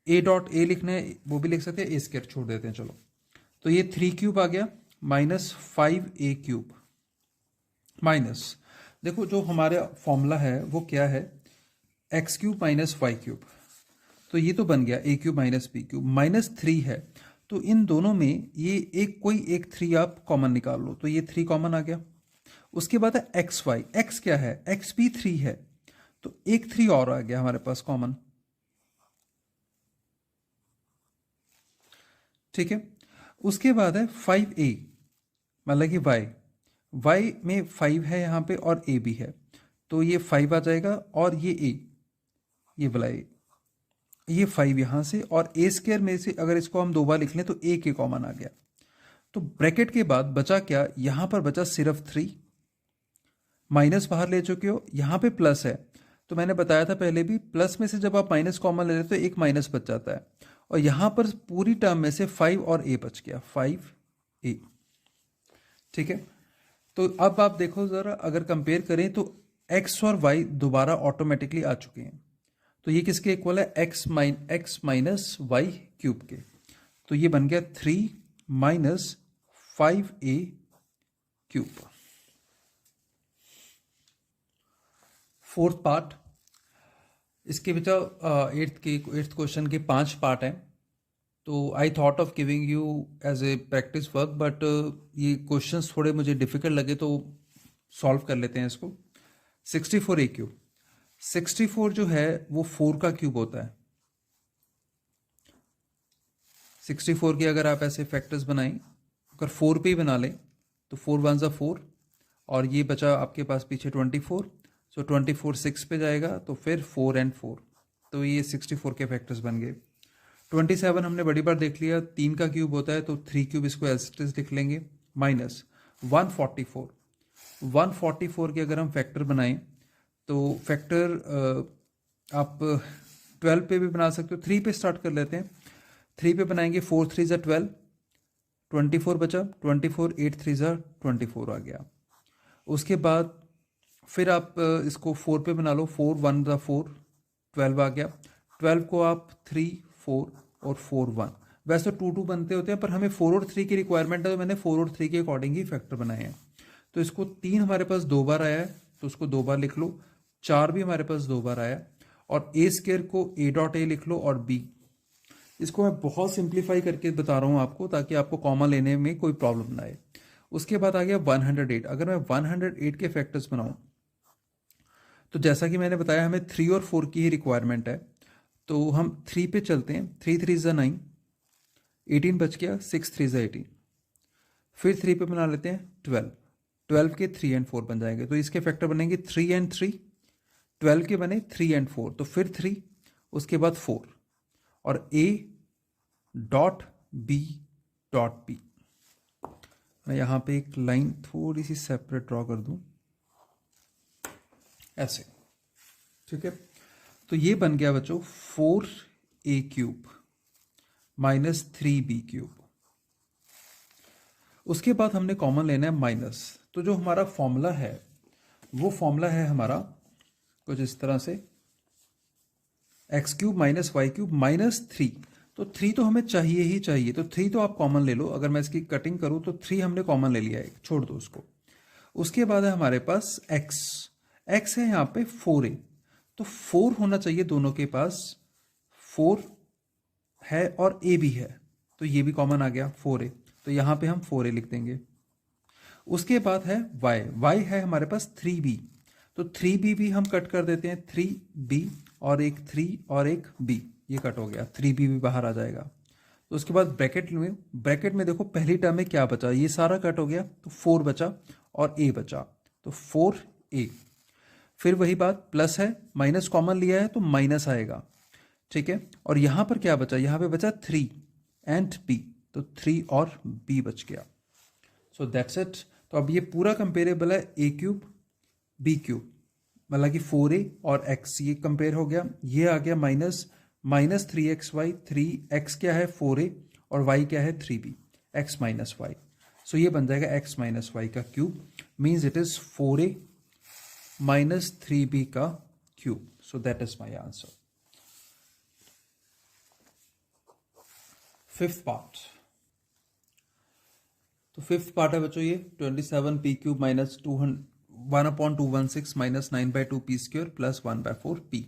a डॉट a लिखना है वो भी लिख सकते हैं, ए स्क्र छोड़ देते हैं चलो। तो ये 3 क्यूब आ गया माइनस 5a क्यूब, माइनस देखो जो हमारा फॉर्मूला है वो क्या है, x cube minus y cube, तो ये तो बन गया a cube minus b cube, minus 3 है, तो इन दोनों में ये कोई एक 3 आप कॉमन निकाल लो, तो ये 3 कॉमन आ गया। उसके बाद है एक्स वाई, एक्स क्या है, एक्स भी 3 है, तो एक 3 और आ गया हमारे पास कॉमन। ठीक है, उसके बाद है 5a, मतलब कि y में 5 है यहाँ पे और a भी है, तो ये 5 आ जाएगा और ये a, ये वाला ये 5 यहाँ से, और a स्क्वायर में से अगर इसको हम 2 बार लिख लें तो a के कॉमन आ गया। तो ब्रैकेट के बाद बचा क्या, यहाँ पर बचा सिर्फ 3, माइनस बाहर ले चुके हो, यहाँ पे प्लस है, तो मैंने बताया था पहले भी, प्लस में से जब आप माइनस कॉमन ले लेते हो तो एक माइनस बच जाता है, और यहाँ पर पूरी टर्म में से 5 और a बच गया, 5a। ठीक है, तो अब आप देखो ज़रा, अगर कंपेयर करें तो x और y दोबारा ऑटोमेटिकली आ चुके हैं, तो ये किसके इक्वल है, x माइनस वाई क्यूब के, तो ये बन गया 3 minus 5a cube. Fourth part, इसके बेटा एट्थ क्वेश्चन के 5 पार्ट हैं, तो I thought of giving you as a practice work, but ये क्वेश्चंस थोड़े मुझे डिफिकल्ट लगे तो सॉल्व कर लेते हैं इसको। 64a क्यूब, 64 जो है वो 4 का क्यूब होता है। 64 के अगर आप ऐसे फैक्टर्स बनाएं, अगर 4 पे ही बना लें तो 4 1 ज़ा 4, और ये बचा आपके पास पीछे 24, सो 24 6 पे जाएगा, तो फिर 4 and 4, तो ये 64 के फैक्टर्स बन गए। 27 हमने बड़ी बार देख लिया, 3 का क्यूब होता है, तो 3 क्यूब इसको एज इट इज लिख लेंगे, माइनस 144, 144 के अगर हम फैक्टर बनाएं तो फैक्टर आप 12 पे भी बना सकते हो, 3 पे स्टार्ट कर लेते हैं, 3 पे बनाएंगे, 4 3 ज़ा 12, 24 बचा, 24 8 3 ज़ा 24 आ गया। उसके बाद फिर आप इसको 4 पे बना लो, 4 1 ज़ा 4, 12 आ गया, 12 को आप 3 4 और 4 1, वैसे तो 2 2 बनते होते हैं, पर हमें 4 और 3 की रिक्वायरमेंट है, तो मैंने 4 और 3 के अकॉर्डिंग ही फैक्टर बनाए हैं। तो इसको 3 हमारे पास 2 बार आया है, तो उसको 2 बार लिख लो, 4 भी हमारे पास 2 बार आया, और a स्क्वायर को a डॉट a लिख लो, और b, इसको मैं बहुत सिंप्लीफाई करके बता रहा हूँ आपको, ताकि आपको कॉमन लेने में कोई प्रॉब्लम ना आए। उसके बाद आ गया 108, अगर मैं 108 के फैक्टर्स बनाऊँ, तो जैसा कि मैंने बताया हमें 3 और 4 की ही रिक्वायरमेंट है, तो हम 3 पे चलते हैं, 3 3 ज़ा 9, 18 बच गया, 6 3 ज़ा 18, फिर 3 पे बना लेते हैं 12, 12 के 3 and 4 बन जाएंगे, तो इसके फैक्टर बनेंगे 3 and 3, 12 के बने 3 and 4, तो फिर 3, उसके बाद 4, और a dot b dot b, मैं यहाँ पे एक लाइन थोड़ी सी सेपरेट ड्रॉ कर दूं ऐसे। ठीक है, तो ये बन गया बच्चों 4a cube minus 3b cube. उसके बाद हमने कॉमन लेना है माइनस, तो जो हमारा फॉर्मूला है वो फॉर्मूला है हमारा कुछ इस तरह से, x cube minus y cube minus 3, तो 3 तो हमें चाहिए ही चाहिए, तो 3 तो आप कॉमन ले लो, अगर मैं इसकी कटिंग करूं तो 3 हमने कॉमन ले लिया है, छोड़ दो उसको। उसके बाद है हमारे पास x है यहाँ पे 4a, तो 4 होना चाहिए दोनों के पास, 4 है और a भी है, तो ये भी कॉमन आ गया 4a, तो यहाँ पे हम 4a लिख देंगे। उसके बाद है y है हमारे पास 3b, तो 3b भी हम कट कर देते हैं, 3b और एक 3 और एक b, ये कट हो गया, 3b भी बाहर आ जाएगा। तो उसके बाद ब्रैकेट में देखो पहली टर्म में क्या बचा, ये सारा कट हो गया, तो 4 बचा और a बचा, तो 4a, फिर वही बात, प्लस है, माइनस कॉमन लिया है तो माइनस आएगा। ठीक है, और यहां पर क्या बचा, यहां पे बचा 3 and b, तो 3 और b बच गया। So that's it. तो अब ये पूरा कंपेरेबल है a क्यूब b क्यूब, मतलब कि 4a और x, ये कंपेयर हो गया, ये आ गया माइनस 3xy, 3x क्या है 4a और y क्या है 3b, x माइनस वाई, सो ये बन जाएगा x माइनस वाई का cube, means it is 4a minus 3b का cube, so that is my answer. Fifth part, तो फिफ्थ पार्ट है बच्चों ये 27p cube minus 1/216 minus 9/2 p square plus 1/4 p।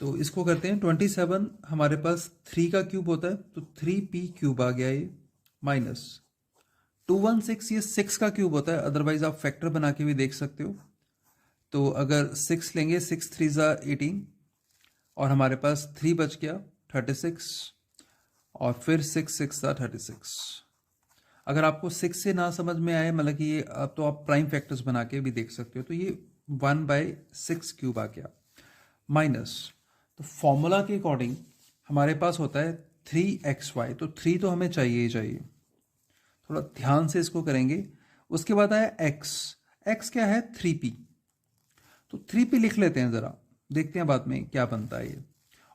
तो इसको करते हैं, 27 हमारे पास 3 का क्यूब होता है, तो 3p क्यूब आ गया ये, माइनस 216 ये 6 का क्यूब होता है, अदरवाइज आप फैक्टर बना के भी देख सकते हो, तो अगर 6 लेंगे, 6 3 ज़ा 18 और हमारे पास 3 बच गया 36 और फिर 6 6 ज़ा 36। अगर आपको 6 से ना समझ में आए, मतलब कि ये अब तो आप प्राइम फैक्टर्स बना के भी देख सकते हो, तो ये 1/6 क्यूब आ गया माइनस, तो फॉर्मूला के अकॉर्डिंग हमारे पास होता है 3xy, तो 3 तो हमें चाहिए ही चाहिए, थोड़ा ध्यान से इसको करेंगे। उसके बाद आया x, x क्या है 3p, तो 3p लिख लेते हैं, ज़रा देखते हैं बाद में क्या बनता है ये।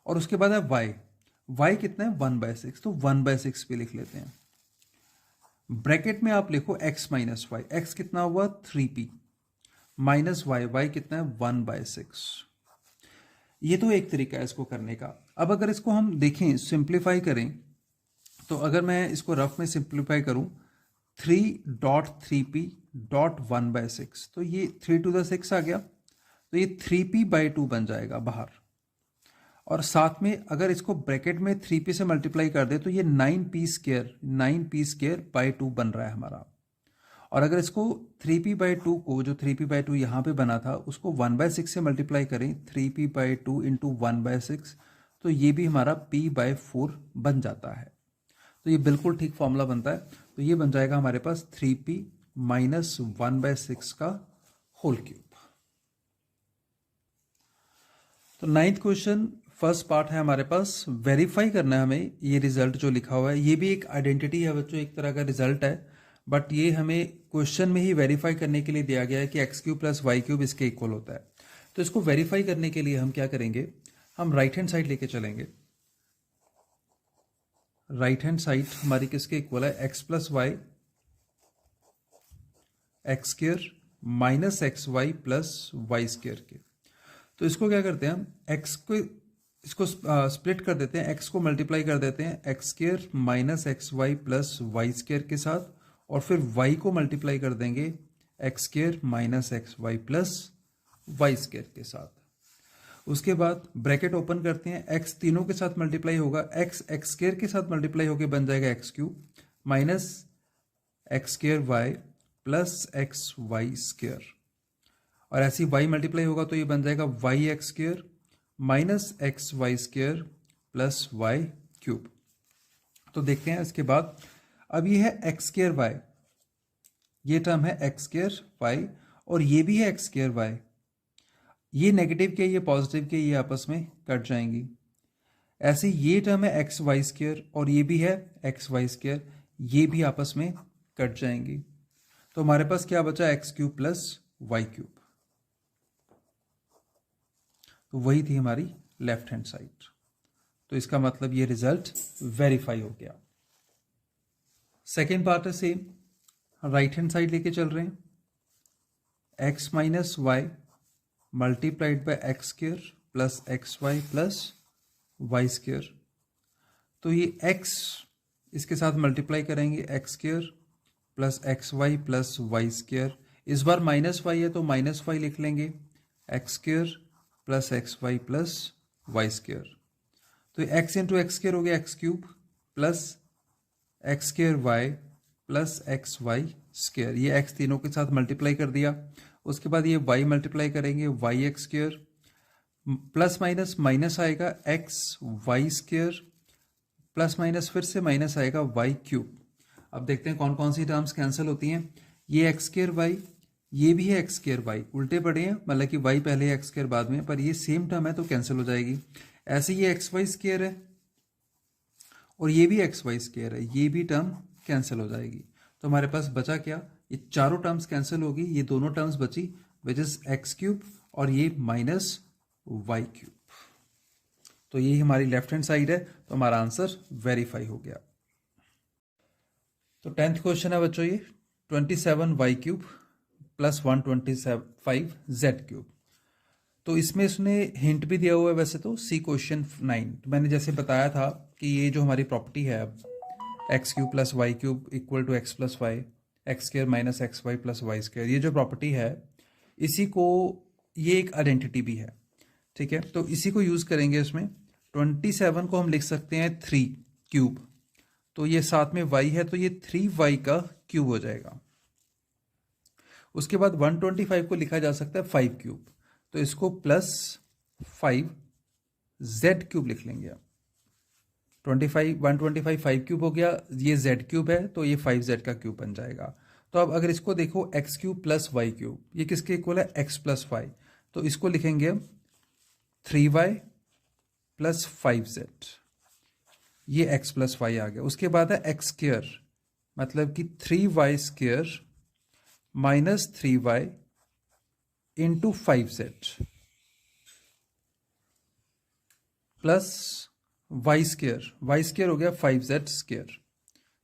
और उसके बाद है y, y कितना है 1/6, तो 1/6 पे लिख लेते हैं। ब्रैकेट में आप लिखो x माइनस वाई, x कितना हुआ 3p माइनस वाई, y कितना है 1/6। ये तो एक तरीका है इसको करने का। अब अगर इसको हम देखें सिंप्लीफाई करें, तो अगर मैं इसको रफ में सिंप्लीफाई करूं 3.3p डॉट 1/6, तो ये 3 to the 6 आ गया, तो ये 3p/2 बन जाएगा बाहर। और साथ में अगर इसको ब्रैकेट में 3p से मल्टीप्लाई कर दे तो ये 9p² बन रहा है हमारा। और अगर इसको 3p/2 को, जो 3p/2 यहाँ पे बना था, उसको 1/6 से मल्टीप्लाई करें, 3p/2 इंटू 1/6, तो ये भी हमारा p/4 बन जाता है। तो ये बिल्कुल ठीक फॉर्मूला बनता है। तो ये बन जाएगा हमारे पास 3p माइनस 1/6 का होल क्यूब। तो 9th क्वेश्चन फर्स्ट पार्ट है हमारे पास, वेरीफाई करना है हमें ये रिजल्ट जो लिखा हुआ है। ये भी एक आइडेंटिटी है बच्चों, एक तरह का रिजल्ट है, बट ये हमें क्वेश्चन में ही वेरीफाई करने के लिए दिया गया है कि x³ प्लस y³ इसके इक्वल होता है। तो इसको वेरीफाई करने के लिए हम क्या करेंगे, हम राइट हैंड साइड लेके चलेंगे। राइट हैंड साइड हमारी किसके इक्वल है, x plus y x² minus XY plus y² के। तो इसको क्या करते हैं हम, x को इसको स्प्लिट कर देते हैं, x को मल्टीप्लाई कर देते हैं x² minus XY plus y² के साथ, और फिर y को मल्टीप्लाई कर देंगे x² minus XY plus y² के साथ। उसके बाद ब्रैकेट ओपन करते हैं, x तीनों के साथ मल्टीप्लाई होगा, x² के साथ मल्टीप्लाई होकर बन जाएगा x³ minus x² plus XY², और ऐसी y मल्टीप्लाई होगा तो ये बन जाएगा yx² minus XY² plus y³। तो देखते हैं इसके बाद, अब ये है x²y, ये टर्म है x²y, और ये भी है x²y। ये नेगेटिव के, ये पॉजिटिव के, ये आपस में कट जाएंगी। ऐसे ये टर्म है XY² और ये भी है XY², ये भी आपस में कट जाएंगी। तो हमारे पास क्या बचा, x³ प्लस y³। तो वही थी हमारी लेफ्ट हैंड साइड। तो इसका मतलब ये रिजल्ट वेरीफाई हो गया। सेकेंड पार्ट है सेम, राइट हैंड साइड लेके चल रहे हैं, x minus y multiplied by x² plus XY plus y²। तो ये x इसके साथ मल्टीप्लाई करेंगे x² plus XY plus y²। इस बार माइनस वाई है तो माइनस वाई लिख लेंगे, x² plus XY plus y²। तो x इंटू x² हो गया x³ plus x²y plus XY²। ये x तीनों के साथ मल्टीप्लाई कर दिया। उसके बाद ये y मल्टीप्लाई करेंगे yx² प्लस माइनस माइनस आएगा XY² प्लस माइनस फिर से माइनस आएगा y³। अब देखते हैं कौन कौन सी टर्म्स कैंसिल होती हैं। ये x²y, ये भी है x²y, उल्टे पड़े हैं, मतलब कि y पहले है x² बाद में, पर ये सेम टर्म है तो कैंसिल हो जाएगी। ऐसे ये XY² है और ये भी XY² है, ये भी टर्म कैंसिल हो जाएगी। तो हमारे पास बचा क्या, ये चारों टर्म्स कैंसिल होगी, ये दोनों टर्म्स बची विच इज x³ और ये माइनस y³। तो ये हमारी लेफ्ट हैंड साइड है, तो हमारा आंसर वेरीफाई हो गया। तो 10th क्वेश्चन है बच्चों ये 27y³ प्लस 125z³। तो इसमें इसने हिंट भी दिया हुआ है वैसे तो, सी क्वेश्चन 9। तो मैंने जैसे बताया था कि ये जो हमारी प्रॉपर्टी है अब x³ plus y³ equal to x plus y, x² minus XY plus y², ये जो प्रॉपर्टी है इसी को, ये एक आइडेंटिटी भी है, ठीक है। तो इसी को यूज़ करेंगे इसमें। 27 को हम लिख सकते हैं 3³ तो ये साथ में y है तो ये 3y का क्यूब हो जाएगा। उसके बाद 125 को लिखा जा सकता है 5 क्यूब, तो इसको प्लस 5 जेड क्यूब लिख लेंगे आप। 125 5 क्यूब हो गया, ये जेड क्यूब है तो ये 5 जेड का क्यूब बन जाएगा। तो अब अगर इसको देखो x cube plus y cube, ये किसके इक्वल है, एक्स प्लस वाई, तो इसको लिखेंगे 3y प्लस 5z, ये x प्लस वाई आ गया। उसके बाद है एक्स स्क्वायर, मतलब कि 3y square minus 3y into 5z plus y square हो गया 5z स्क्वायर,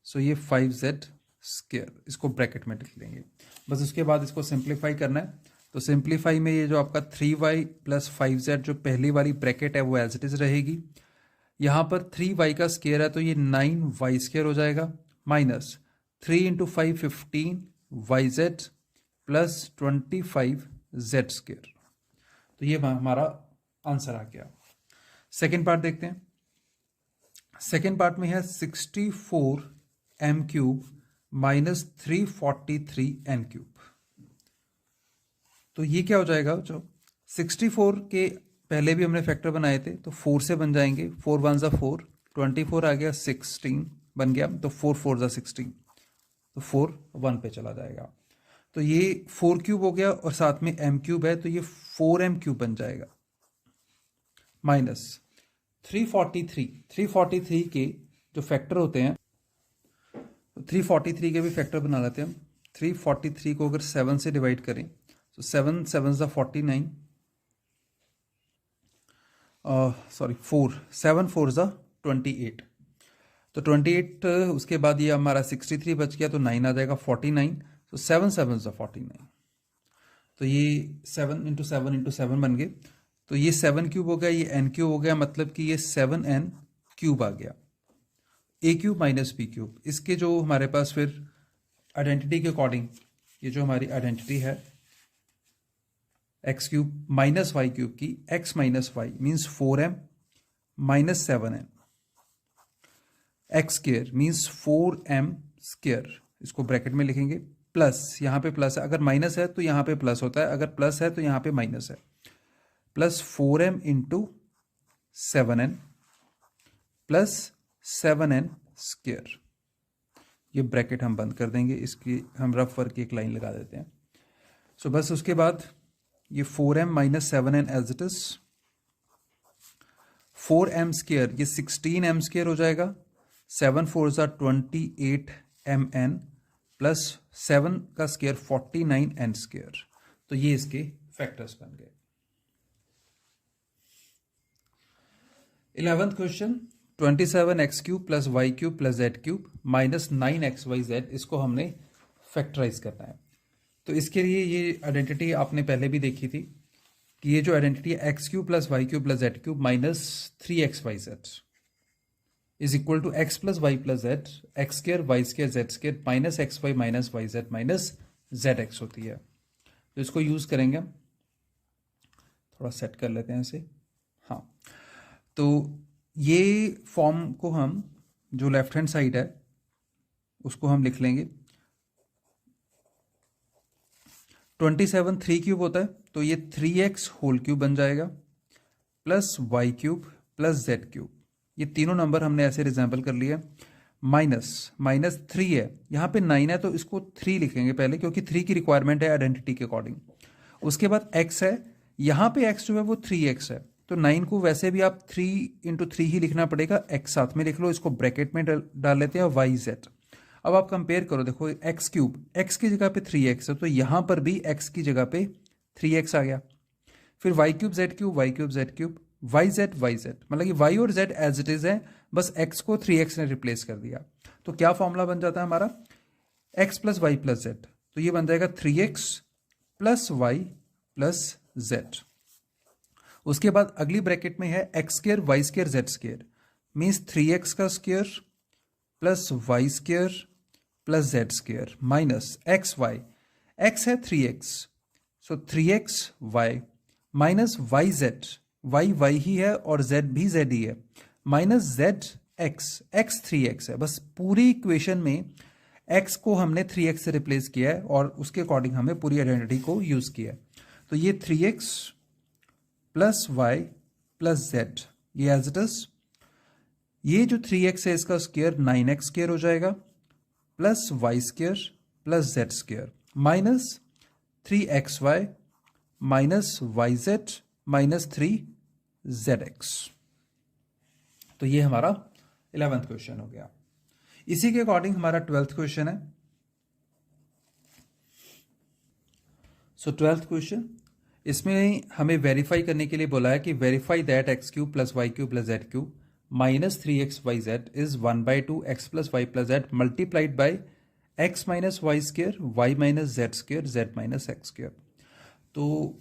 सो ये 5z स्क्वायर, इसको ब्रैकेट में लिख लेंगे बस। उसके बाद इसको सिंप्लीफाई करना है, तो सिंप्लीफाई में ये जो आपका 3y प्लस 5z जो पहली वाली ब्रैकेट है वो एज इट इज रहेगी। यहाँ पर 3y का स्क्वायर है तो ये 9y स्क्वायर हो जाएगा, minus 3 into 5 15 yz plus 25 z square, तो ये हमारा आंसर आ गया। सेकेंड पार्ट देखते हैं। सेकेंड पार्ट में है 64 m cube minus 343 n cube. तो ये क्या हो जाएगा, जो 64 के पहले भी हमने फैक्टर बनाए थे तो 4 से बन जाएंगे, 4 1 ज़ा 4, 24 आ गया, 16 बन गया, तो 4 4 ज़ा 16, तो 4 1 पे चला जाएगा। तो ये 4 क्यूब हो गया और साथ में m क्यूब है तो ये 4m क्यूब बन जाएगा, माइनस 343 के जो फैक्टर होते हैं, 343 के भी फैक्टर बना लेते हैं हम। 343 को अगर 7 से डिवाइड करें तो 7 7 ज़ा 49, सॉरी 7 4 ज़ा 28, तो 28 उसके बाद ये हमारा 63 बच गया तो 9 आ जाएगा 49, तो 7 7 ज़ा 49, तो ये 7 इंटू 7 इंटू 7 बन गए, तो ये 7 क्यूब हो गया, ये n क्यूब हो गया, मतलब कि ये 7n क्यूब आ गया, a cube minus b cube. इसके जो हमारे पास फिर आइडेंटिटी के अकॉर्डिंग, ये जो हमारी आइडेंटिटी है x cube minus y cube की, x minus y means 4m minus 7n, x square means 4m square, इसको ब्रैकेट में लिखेंगे, प्लस यहाँ पे प्लस है, अगर माइनस है तो यहाँ पे प्लस होता है, अगर प्लस है तो यहाँ पे माइनस है, plus 4m into 7n plus 7n square, ये ब्रैकेट हम बंद कर देंगे, इसकी हम रफ वर्क की एक लाइन लगा देते हैं। सो बस उसके बाद ये 4m minus 7n as it is, 4m square ये 16m स्क्वायर हो जाएगा, 7 4 ज़ा 28mn प्लस 7 का स्क्वायर 49n स्क्वायर, तो ये इसके फैक्टर्स बन गए। 11th question, 27x cube plus y cube plus z cube minus 9xyz, इसको हमने फैक्टराइज करना है। तो इसके लिए ये आइडेंटिटी आपने पहले भी देखी थी कि ये जो आइडेंटिटी है x cube plus y cube plus z cube minus 3xyz is equal to x plus y plus z, x square y square z square minus x y minus y z minus z x होती है। तो इसको use करेंगे हम, थोड़ा set कर लेते हैं इसे, हाँ। तो ये फॉर्म को हम, जो लेफ्ट हैंड साइड है उसको हम लिख लेंगे, 27 3 क्यूब होता है तो ये 3x होल क्यूब बन जाएगा, plus y cube plus z cube, ये तीनों नंबर हमने ऐसे रिजेंबल कर लिया, माइनस 3 है, यहाँ पे 9 है तो इसको 3 लिखेंगे पहले, क्योंकि 3 की रिक्वायरमेंट है आइडेंटिटी के अकॉर्डिंग। उसके बाद x है, यहाँ पे x जो है वो 3x है, तो 9 को वैसे भी आप 3 इंटू 3 ही लिखना पड़ेगा, x साथ में लिख लो, इसको ब्रैकेट में डाल लेते हैं yz। अब आप कंपेयर करो, देखो एक्स क्यूब, एक्स की जगह पे 3x है तो यहाँ पर भी x की जगह पे 3x आ गया, फिर y cube z cube y cube z cube y z, मतलब कि y और z एज इट इज है, बस x को 3x ने रिप्लेस कर दिया। तो क्या फॉर्मूला बन जाता है हमारा, x plus y plus z, तो ये बन जाएगा 3x plus y plus Z. उसके बाद अगली ब्रैकेट में है x square y square z square, means 3x का square plus y square plus z square minus x y, x है 3x, so 3x y minus y z, y y ही है और जेड भी जेड ही है, minus z x, x 3x है। बस पूरी इक्वेशन में x को हमने 3x से रिप्लेस किया है और उसके अकॉर्डिंग हमें पूरी आइडेंटिटी को यूज़ किया है। तो ये 3x plus y plus z, ये एज इट इज, ये जो 3x है इसका स्क्वायर 9x स्क्वायर हो जाएगा, plus y square plus z square, minus 3xy minus y z minus 3zx। तो ये हमारा 11th क्वेश्चन हो गया। इसी के अकॉर्डिंग हमारा 12th क्वेश्चन है। सो 12th क्वेश्चन, इसमें हमें वेरीफाई करने के लिए बोला है कि verify that x cube plus y cube plus z cube minus 3xyz is 1/2 x plus y plus z multiplied by x minus y square, y minus z square, z minus x square. तो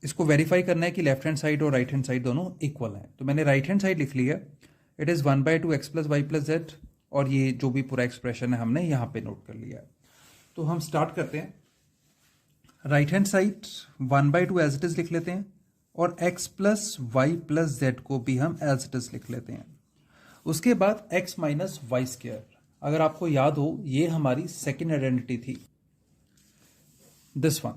इसको verify करना है कि left hand side और right hand side दोनों equal हैं। तो मैंने राइट हैंड साइड लिख लिया, it is 1/2 x plus y plus z, और ये जो भी पूरा एक्सप्रेशन है हमने यहाँ पे नोट कर लिया है। तो हम स्टार्ट करते हैं। Right hand side 1/2 as it is लिख लेते हैं, और x plus y plus z को भी हम एज इट इज लिख लेते हैं। उसके बाद x माइनस वाई स्क्र, अगर आपको याद हो ये हमारी सेकेंड आइडेंटिटी थी, this one,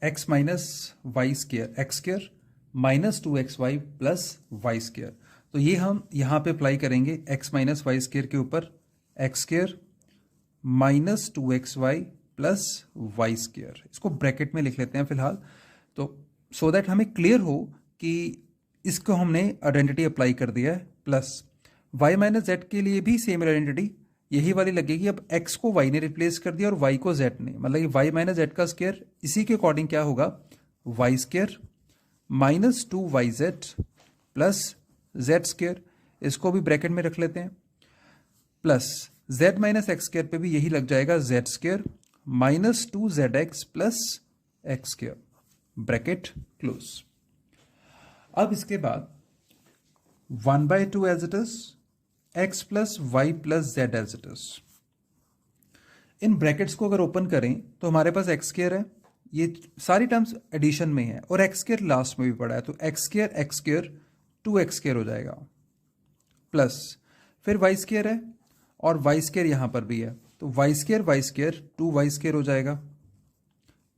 x minus y square, x square minus 2xy plus y square. तो ये हम यहाँ पे अप्लाई करेंगे x माइनस वाई स्क्र के ऊपर, x square minus 2xy plus y square. इसको ब्रैकेट में लिख लेते हैं फिलहाल, तो सो दैट हमें क्लियर हो कि इसको हमने आइडेंटिटी अप्लाई कर दिया है। प्लस y माइनस जेड के लिए भी सेम आइडेंटिटी यही वाली लगेगी। अब x को y ने रिप्लेस कर दिया और y को z ने, मतलब कि y माइनस जेड का स्क्वायर, इसी के अकॉर्डिंग क्या होगा, y square minus 2yz plus z square, इसको भी ब्रैकेट में रख लेते हैं, plus z minus x square पे भी यही लग जाएगा, z square minus 2zx plus x square, bracket close. अब इसके बाद 1/2 as it is, x plus y plus z as it is. इन ब्रैकेट्स को अगर ओपन करें तो हमारे पास एक्स स्क्वायर है, ये सारी टर्म्स एडिशन में है, और एक्स स्क्वायर लास्ट में भी पड़ा है, तो एक्स स्क्वायर 2x स्क्वायर हो जाएगा, प्लस फिर वाई स्क्वायर है और वाई स्क्वायर यहां पर भी है, तो वाई स्क्वायर 2y स्क्वायर हो जाएगा,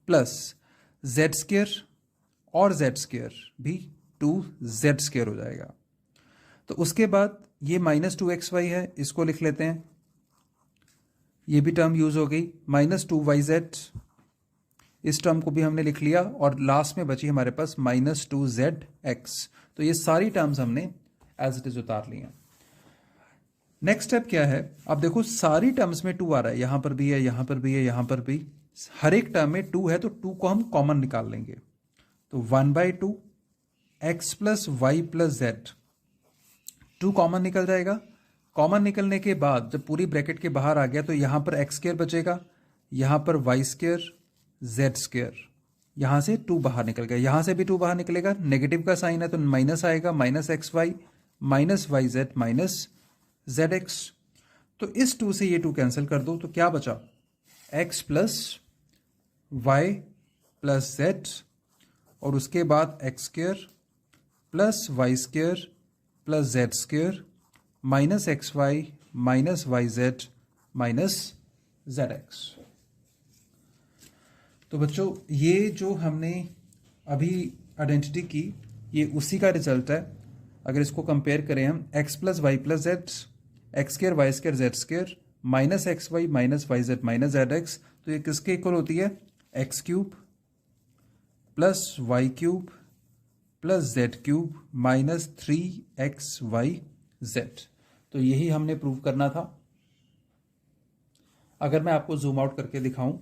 प्लस जेड स्क्वायर और जेड स्क्वायर भी 2z स्क्वायर हो जाएगा। तो उसके बाद ये माइनस 2xy है, इसको लिख लेते हैं, ये भी टर्म यूज हो गई, माइनस 2yz, इस टर्म को भी हमने लिख लिया, और लास्ट में बची हमारे पास माइनस 2zx। तो ये सारी टर्म्स हमने एज इट इज उतार ली हैं। नेक्स्ट स्टेप क्या है, अब देखो सारी टर्म्स में 2 आ रहा है, यहां पर भी है, यहां पर भी है, यहां पर भी, हर एक टर्म में 2 है, तो 2 को हम कॉमन निकाल लेंगे। तो 1/2 x plus y plus z, 2 common निकल जाएगा। कॉमन निकलने के बाद जब पूरी ब्रैकेट के बाहर आ गया तो यहां पर एक्स स्क्वायर बचेगा, यहां पर वाई स्क्वायर, जेड स्क्वायर, यहां से 2 बाहर निकल गया, यहां से भी 2 बाहर निकलेगा, नेगेटिव का साइन है तो माइनस आएगा, minus x y minus y z minus z x. तो इस 2 से ये 2 कैंसिल कर दो, तो क्या बचा, x plus y plus z, और उसके बाद x square plus y square plus z square minus x y minus y z minus z x. तो बच्चों ये जो हमने अभी आइडेंटिटी की, ये उसी का रिजल्ट है। अगर इसको कंपेयर करें हम, x plus y plus z, x square y square z square minus x y minus y z minus z x, तो ये किसके इक्वल होती है, x cube plus y cube plus z cube minus 3xyz। तो यही हमने prove करना था। अगर मैं आपको जूम आउट करके दिखाऊं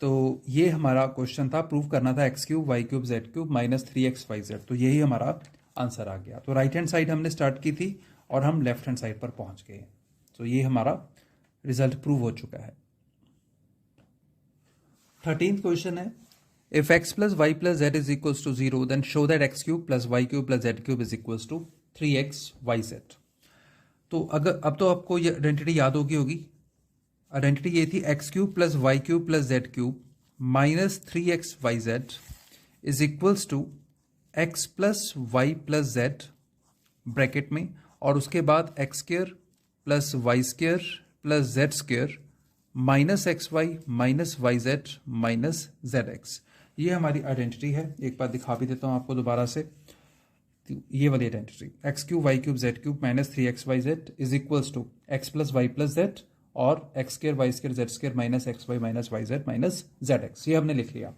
तो ये हमारा क्वेश्चन था, प्रूव करना था x cube y cube z cube minus 3xyz। तो यही हमारा आंसर आ गया। तो राइट हैंड साइड हमने स्टार्ट की थी और हम लेफ्ट हैंड साइड पर पहुंच गए। तो ये हमारा रिजल्ट प्रूव हो चुका है। 13th क्वेश्चन है, if x plus y plus z is equals to 0 then show that x cube plus y cube plus z cube is equals to 3xyz। तो अगर अब तो आपको ये आइडेंटिटी याद होगी। आइडेंटिटी ये थी x cube plus y cube plus z cube minus 3xyz is equals to x plus y plus z bracket में, और उसके बाद x square plus y square plus z square minus x y minus y z minus z x. ये हमारी identity है। एक बार दिखा भी देता हूँ आपको दोबारा से। तो ये वाली identity x cube y cube z cube minus 3x y z is equals to x plus y plus z और x square y square z square minus x y minus y z minus z x. ये हमने लिख लिया।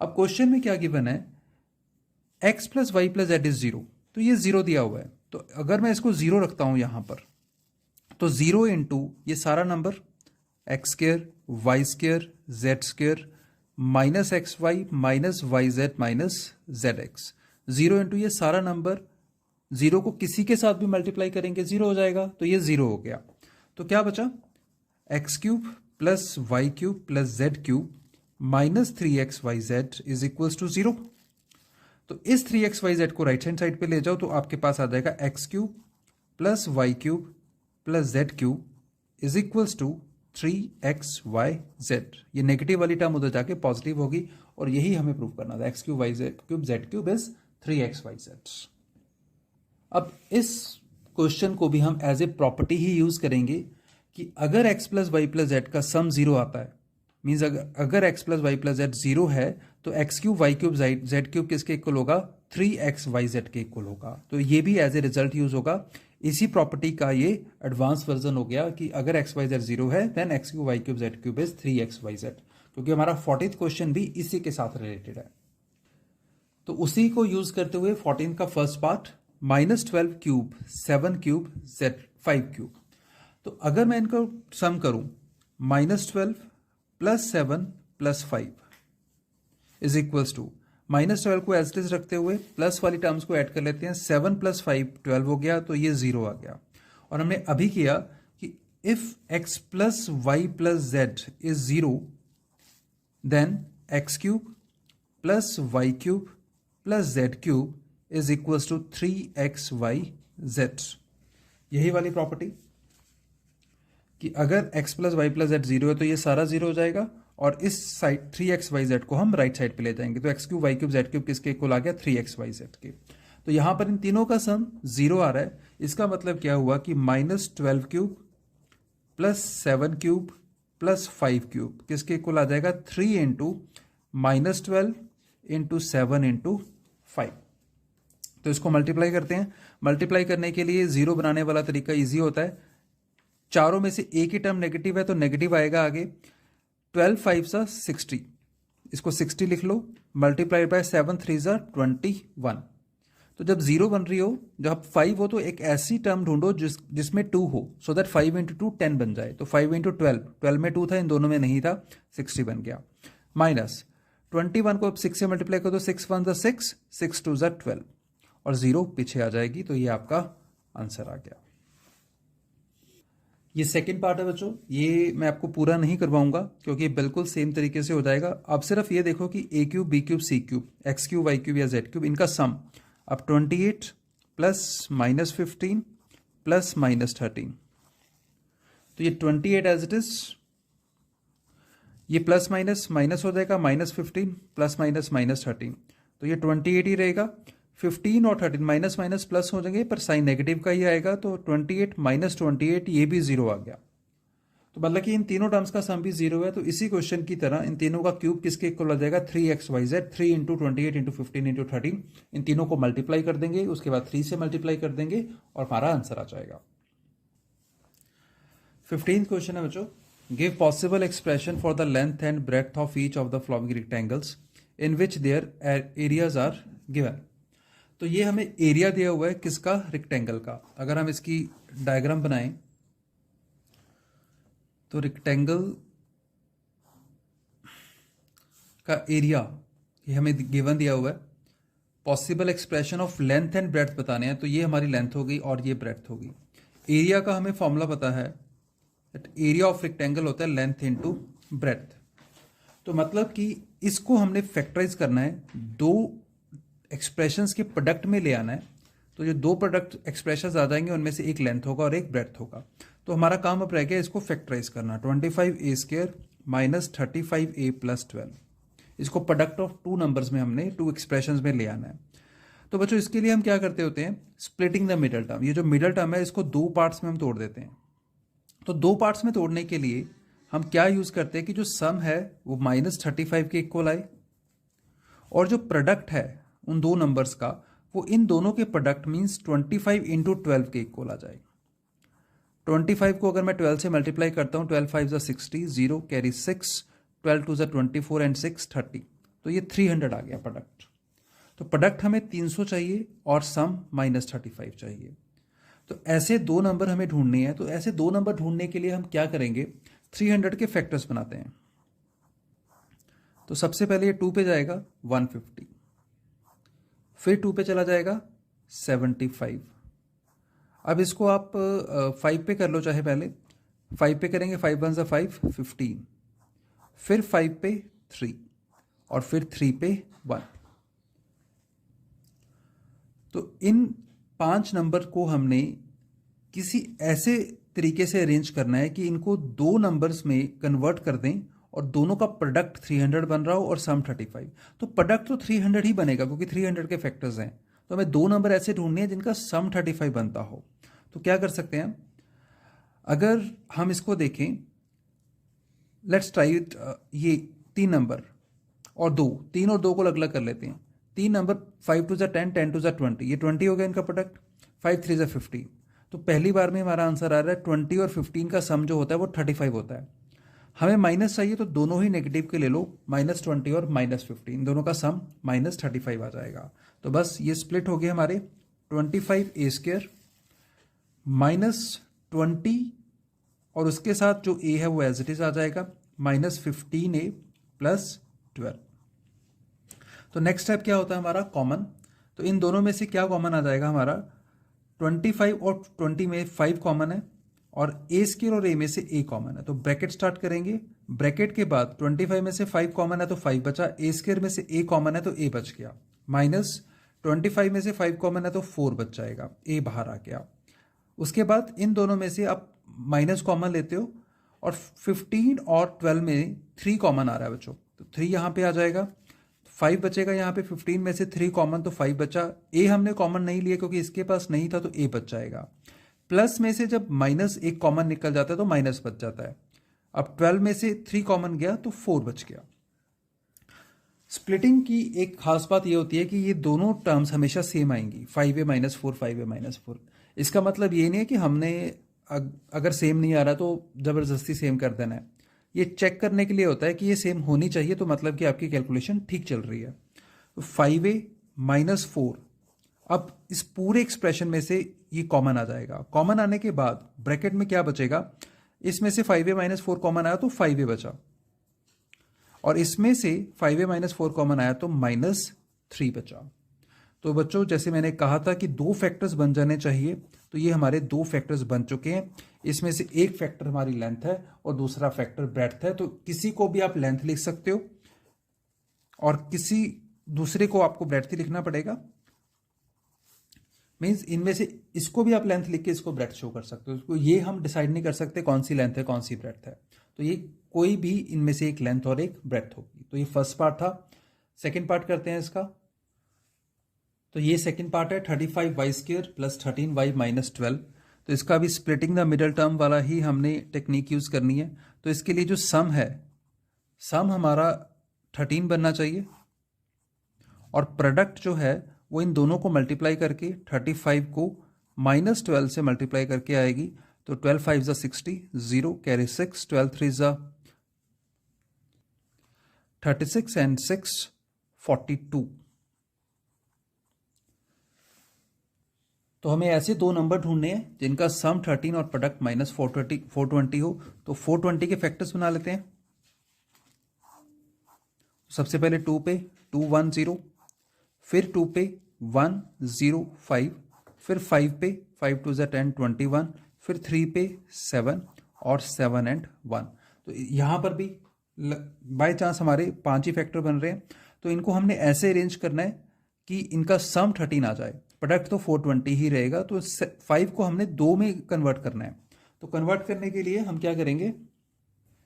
अब question में क्या given है, x plus y plus z is zero, तो ये जीरो दिया हुआ है। तो अगर मैं इसको जीरो रखता हूं यहां पर, तो जीरो इंटू ये सारा number x square y square z square minus x y minus y z minus z x, zero into ये सारा नंबर, जीरो को किसी के साथ भी मल्टीप्लाई करेंगे जीरो हो जाएगा, तो ये जीरो हो गया। तो क्या बचा, x cube plus y cube plus z cube minus 3xyz is equals to zero. तो इस 3xyz को राइट हैंड साइड पे ले जाओ तो आपके पास आ जाएगा x cube plus y cube plus z cube is equals to 3xyz। ये नेगेटिव वाली टर्म उधर जाके पॉजिटिव होगी और यही हमें प्रूव करना था, x cube y cube z cube is 3xyz। अब इस क्वेश्चन को भी हम एज ए प्रॉपर्टी ही यूज करेंगे कि अगर x plus y plus z का सम जीरो आता है, मीन्स अगर x plus y plus z zero है, तो x cube y cube z cube किसके इक्वल होगा, 3xyz के इक्वल होगा। तो ये भी एज ए रिजल्ट यूज होगा। इसी प्रॉपर्टी का ये एडवांस वर्जन हो गया कि अगर एक्स वाई जेड जीरो है then x cube y cube z cube is 3xyz, क्योंकि हमारा 40th क्वेश्चन भी इसी के साथ रिलेटेड है। तो उसी को यूज करते हुए 14 का first part -12 cube 7 cube z 5 cube. तो अगर मैं इनको सम करूं, -12 plus 7 plus 5 is equals to, -12 को एज इट इज रखते हुए प्लस वाली टर्म्स को ऐड कर लेते हैं, 7 प्लस 5 12 हो गया, तो ये 0 आ गया। और हमने अभी किया कि if x plus y plus z is 0 then x cube plus y cube plus z cube is equals to 3xyz। यही वाली प्रॉपर्टी कि अगर x plus y plus z zero है तो ये सारा जीरो हो जाएगा और इस साइड 3xyz को हम राइट साइड पे ले जाएंगे। तो x cube y cube z cube किसके इक्वल आ गया, 3xyz के। तो यहां पर इन तीनों का सम जीरो आ रहा है। इसका मतलब क्या हुआ कि -12 cube plus 7 cube plus 5 cube किसके इक्वल आ जाएगा, 3 इंटू -12 इंटू 7 इंटू 5। तो इसको मल्टीप्लाई करते हैं। मल्टीप्लाई करने के लिए जीरो बनाने वाला तरीका ईजी होता है। चारों में से एक ही टर्म नेगेटिव है तो नेगेटिव आएगा आगे। 12 5 सा 60, इसको 60 लिख लो, मल्टीप्लाई बाय 7 3 सा 21। तो जब जीरो बन रही हो, जब 5 हो, तो एक ऐसी टर्म ढूंढो जिसमें 2 हो, सो दैट 5 इंटू 2 10 बन जाए। तो 5 इंटू 12 में 2 था, इन दोनों में नहीं था, 60 बन गया। माइनस 21 को अब 6 से मल्टीप्लाई कर दो, 6 1 सा 6 6 2 सा 12 और जीरो पीछे आ जाएगी। तो ये आपका आंसर आ गया। ये सेकंड पार्ट है बच्चों, ये मैं आपको पूरा नहीं करवाऊंगा क्योंकि बिल्कुल सेम तरीके से हो जाएगा। आप सिर्फ ये देखो कि a cube b cube c cube x cube y cube या जेड क्यूब, इनका सम अब 28 प्लस -15 प्लस -13। तो ये 28 एज इट इज, ये प्लस माइनस माइनस हो जाएगा, -15 प्लस -13, तो ये 28 ही रहेगा। 15 और 13 माइनस माइनस प्लस हो जाएंगे पर साइन नेगेटिव का ही आएगा, तो 28 -28 ये भी जीरो आ गया। तो मतलब कि इन तीनों टर्म्स का सम भी जीरो है। तो इसी क्वेश्चन की तरह इन तीनों का क्यूब किसके इक्वल आ जाएगा, 3xyz। 3 इंटू 28 इंटू 15 इंटू 13, इन तीनों को मल्टीप्लाई कर देंगे, उसके बाद 3 से मल्टीप्लाई कर देंगे और हमारा आंसर आ जाएगा। 15th क्वेश्चन है बच्चों, give possible expression for the length and breadth of each of the following rectangles in which their areas are given. तो ये हमें एरिया दिया हुआ है किसका, रेक्टेंगल का। अगर हम इसकी डायग्राम बनाएं तो रेक्टेंगल का एरिया ये हमें गिवन दिया हुआ है। Possible expression of length and breadth बताने हैं, तो ये हमारी लेंथ होगी और ये ब्रेड्थ होगी। एरिया का हमें फॉर्मूला पता है, एरिया ऑफ रेक्टेंगल होता है लेंथ इनटू ब्रेड्थ। तो मतलब कि इसको हमने फैक्टराइज करना है, दो एक्सप्रेशंस के प्रोडक्ट में ले आना है। तो जो दो प्रोडक्ट एक्सप्रेशंस आ जाएंगे उनमें से एक लेंथ होगा और एक ब्रेड्थ होगा। तो हमारा काम अब रह गया इसको फैक्टराइज करना, 25a² माइनस 35a प्लस 12। इसको प्रोडक्ट ऑफ टू नंबर्स में हमने टू एक्सप्रेशंस में ले आना है। तो बच्चों इसके लिए हम क्या करते होते हैं, स्प्लिटिंग द मिडल टर्म। ये जो मिडल टर्म है इसको दो पार्ट्स में हम तोड़ देते हैं। तो दो पार्ट्स में तोड़ने के लिए हम क्या यूज़ करते हैं कि जो सम है वो -35 के इक्वल आए, और जो प्रोडक्ट है उन दो नंबर्स का वो इन दोनों के प्रोडक्ट मीन्स 25 इंटू 12 के इक्वल आ जाए। 25 को अगर मैं 12 से मल्टीप्लाई करता हूँ, 12 5 60, 0 कैरी 6, 12 2 24 एंड 6 30, तो ये 300 आ गया प्रोडक्ट। तो प्रोडक्ट हमें 300 चाहिए और सम -35 चाहिए। तो ऐसे दो नंबर हमें ढूंढने हैं। तो ऐसे दो नंबर ढूंढने के लिए हम क्या करेंगे, 300 के फैक्टर्स बनाते हैं। तो सबसे पहले ये 2 पे जाएगा 150, फिर 2 पे चला जाएगा 75। अब इसको आप 5 पे कर लो, चाहे पहले 5 पे करेंगे, 5 1 5 15, फिर 5 पे 3 और फिर 3 पे 1। तो इन 5 नंबर को हमने किसी ऐसे तरीके से अरेंज करना है कि इनको दो नंबर्स में कन्वर्ट कर दें और दोनों का प्रोडक्ट 300 बन रहा हो और सम 35। तो प्रोडक्ट तो 300 ही बनेगा क्योंकि 300 के फैक्टर्स हैं। तो हमें दो नंबर ऐसे ढूंढने हैं जिनका सम 35 बनता हो। तो क्या कर सकते हैं, अगर हम इसको देखें, लेट्स ट्राई इट, ये 3 नंबर और 2, 3 और 2 को अलग अलग कर लेते हैं। 3 नंबर 5 2 10, 10 2 20, ये 20 हो गया इनका प्रोडक्ट, 5 3 50। तो पहली बार में हमारा आंसर आ रहा है 20 और 15 का सम जो होता है वो 35 होता है। हमें माइनस चाहिए तो दोनों ही नेगेटिव के ले लो, -20 और -15, दोनों का सम -35 आ जाएगा। तो बस ये स्प्लिट हो गया हमारे 25a² -20 और उसके साथ जो a है वो एज इट इज आ जाएगा, -15a + 12। तो नेक्स्ट स्टेप क्या होता है हमारा, कॉमन। तो इन दोनों में से क्या कॉमन आ जाएगा हमारा, 25 और 20 में 5 कॉमन है और a² और a में से a कॉमन है। तो ब्रैकेट स्टार्ट करेंगे, ब्रैकेट के बाद 25 में से 5 कॉमन है तो 5 बचा, a² में से a कॉमन है तो a बच गया, -25 में से 5 कॉमन है तो 4 बच जाएगा, a बाहर आ गया। उसके बाद इन दोनों में से आप माइनस कॉमन लेते हो और 15 और 12 में 3 कॉमन आ रहा है बच्चों, तो 3 यहाँ पे आ जाएगा, 5 बचेगा यहाँ पे। 15 में से 3 कॉमन तो 5 बचा, a हमने कॉमन नहीं लिया क्योंकि इसके पास नहीं था तो a बच जाएगा। प्लस में से जब -1 कॉमन निकल जाता है तो माइनस बच जाता है। अब 12 में से 3 कॉमन गया तो 4 बच गया। स्प्लिटिंग की एक खास बात ये होती है कि ये दोनों टर्म्स हमेशा सेम आएंगी, 5a - 4 5a - 4। इसका मतलब ये नहीं है कि हमने अगर सेम नहीं आ रहा तो ज़बरदस्ती सेम कर देना है। ये चेक करने के लिए होता है कि ये सेम होनी चाहिए, तो मतलब कि आपकी कैलकुलेशन ठीक चल रही है। तो 5a - 4, अब इस पूरे एक्सप्रेशन में से ये कॉमन आ जाएगा। कॉमन आने के बाद ब्रैकेट में क्या बचेगा, इसमें से 5a - 4 कॉमन आया तो 5a बचा, और इसमें से 5a - 4 कॉमन आया तो -3 बचा। तो बच्चों जैसे मैंने कहा था कि दो फैक्टर्स बन जाने चाहिए, तो ये हमारे दो फैक्टर्स बन चुके हैं। इसमें से एक फैक्टर हमारी लेंथ है और दूसरा फैक्टर ब्रेड्थ है। तो किसी को भी आप लेंथ लिख सकते हो और किसी दूसरे को आपको ब्रेड्थ ही लिखना पड़ेगा। मीन्स इनमें से इसको भी आप लेंथ लिख के इसको ब्रेड्थ शो कर सकते हो। तो ये हम डिसाइड नहीं कर सकते कौन सी लेंथ है कौन सी ब्रेड्थ है। तो ये कोई भी इनमें से एक लेंथ और एक ब्रेड्थ होगी। तो ये फर्स्ट पार्ट था। सेकेंड पार्ट करते हैं इसका। तो ये सेकेंड पार्ट है 35y² + 13y - 12। तो इसका भी स्प्लिटिंग द मिडल टर्म वाला ही हमने टेक्निक यूज करनी है। तो इसके लिए जो सम है, सम हमारा 13 बनना चाहिए और प्रोडक्ट जो है वो इन दोनों को मल्टीप्लाई करके 35 को -12 से मल्टीप्लाई करके आएगी। तो 12 5 60, 0 कैरी 6, 12 3 36 एंड 6 42। तो हमें ऐसे दो नंबर ढूंढने हैं जिनका सम 13 और प्रोडक्ट -420 हो। तो 420 के फैक्टर्स बना लेते हैं। सबसे पहले 2 पे 2 1 0, फिर 2 पे 1 0 5, फिर 5 पे 5 2 10 21, फिर 3 पे 7 और 7 एंड 1। तो यहाँ पर भी बाय चांस हमारे 5 ही फैक्टर बन रहे हैं। तो इनको हमने ऐसे अरेंज करना है कि इनका सम 13 आ जाए, प्रोडक्ट तो 420 ही रहेगा। तो 5 को हमने 2 में कन्वर्ट करना है। तो कन्वर्ट करने के लिए हम क्या करेंगे,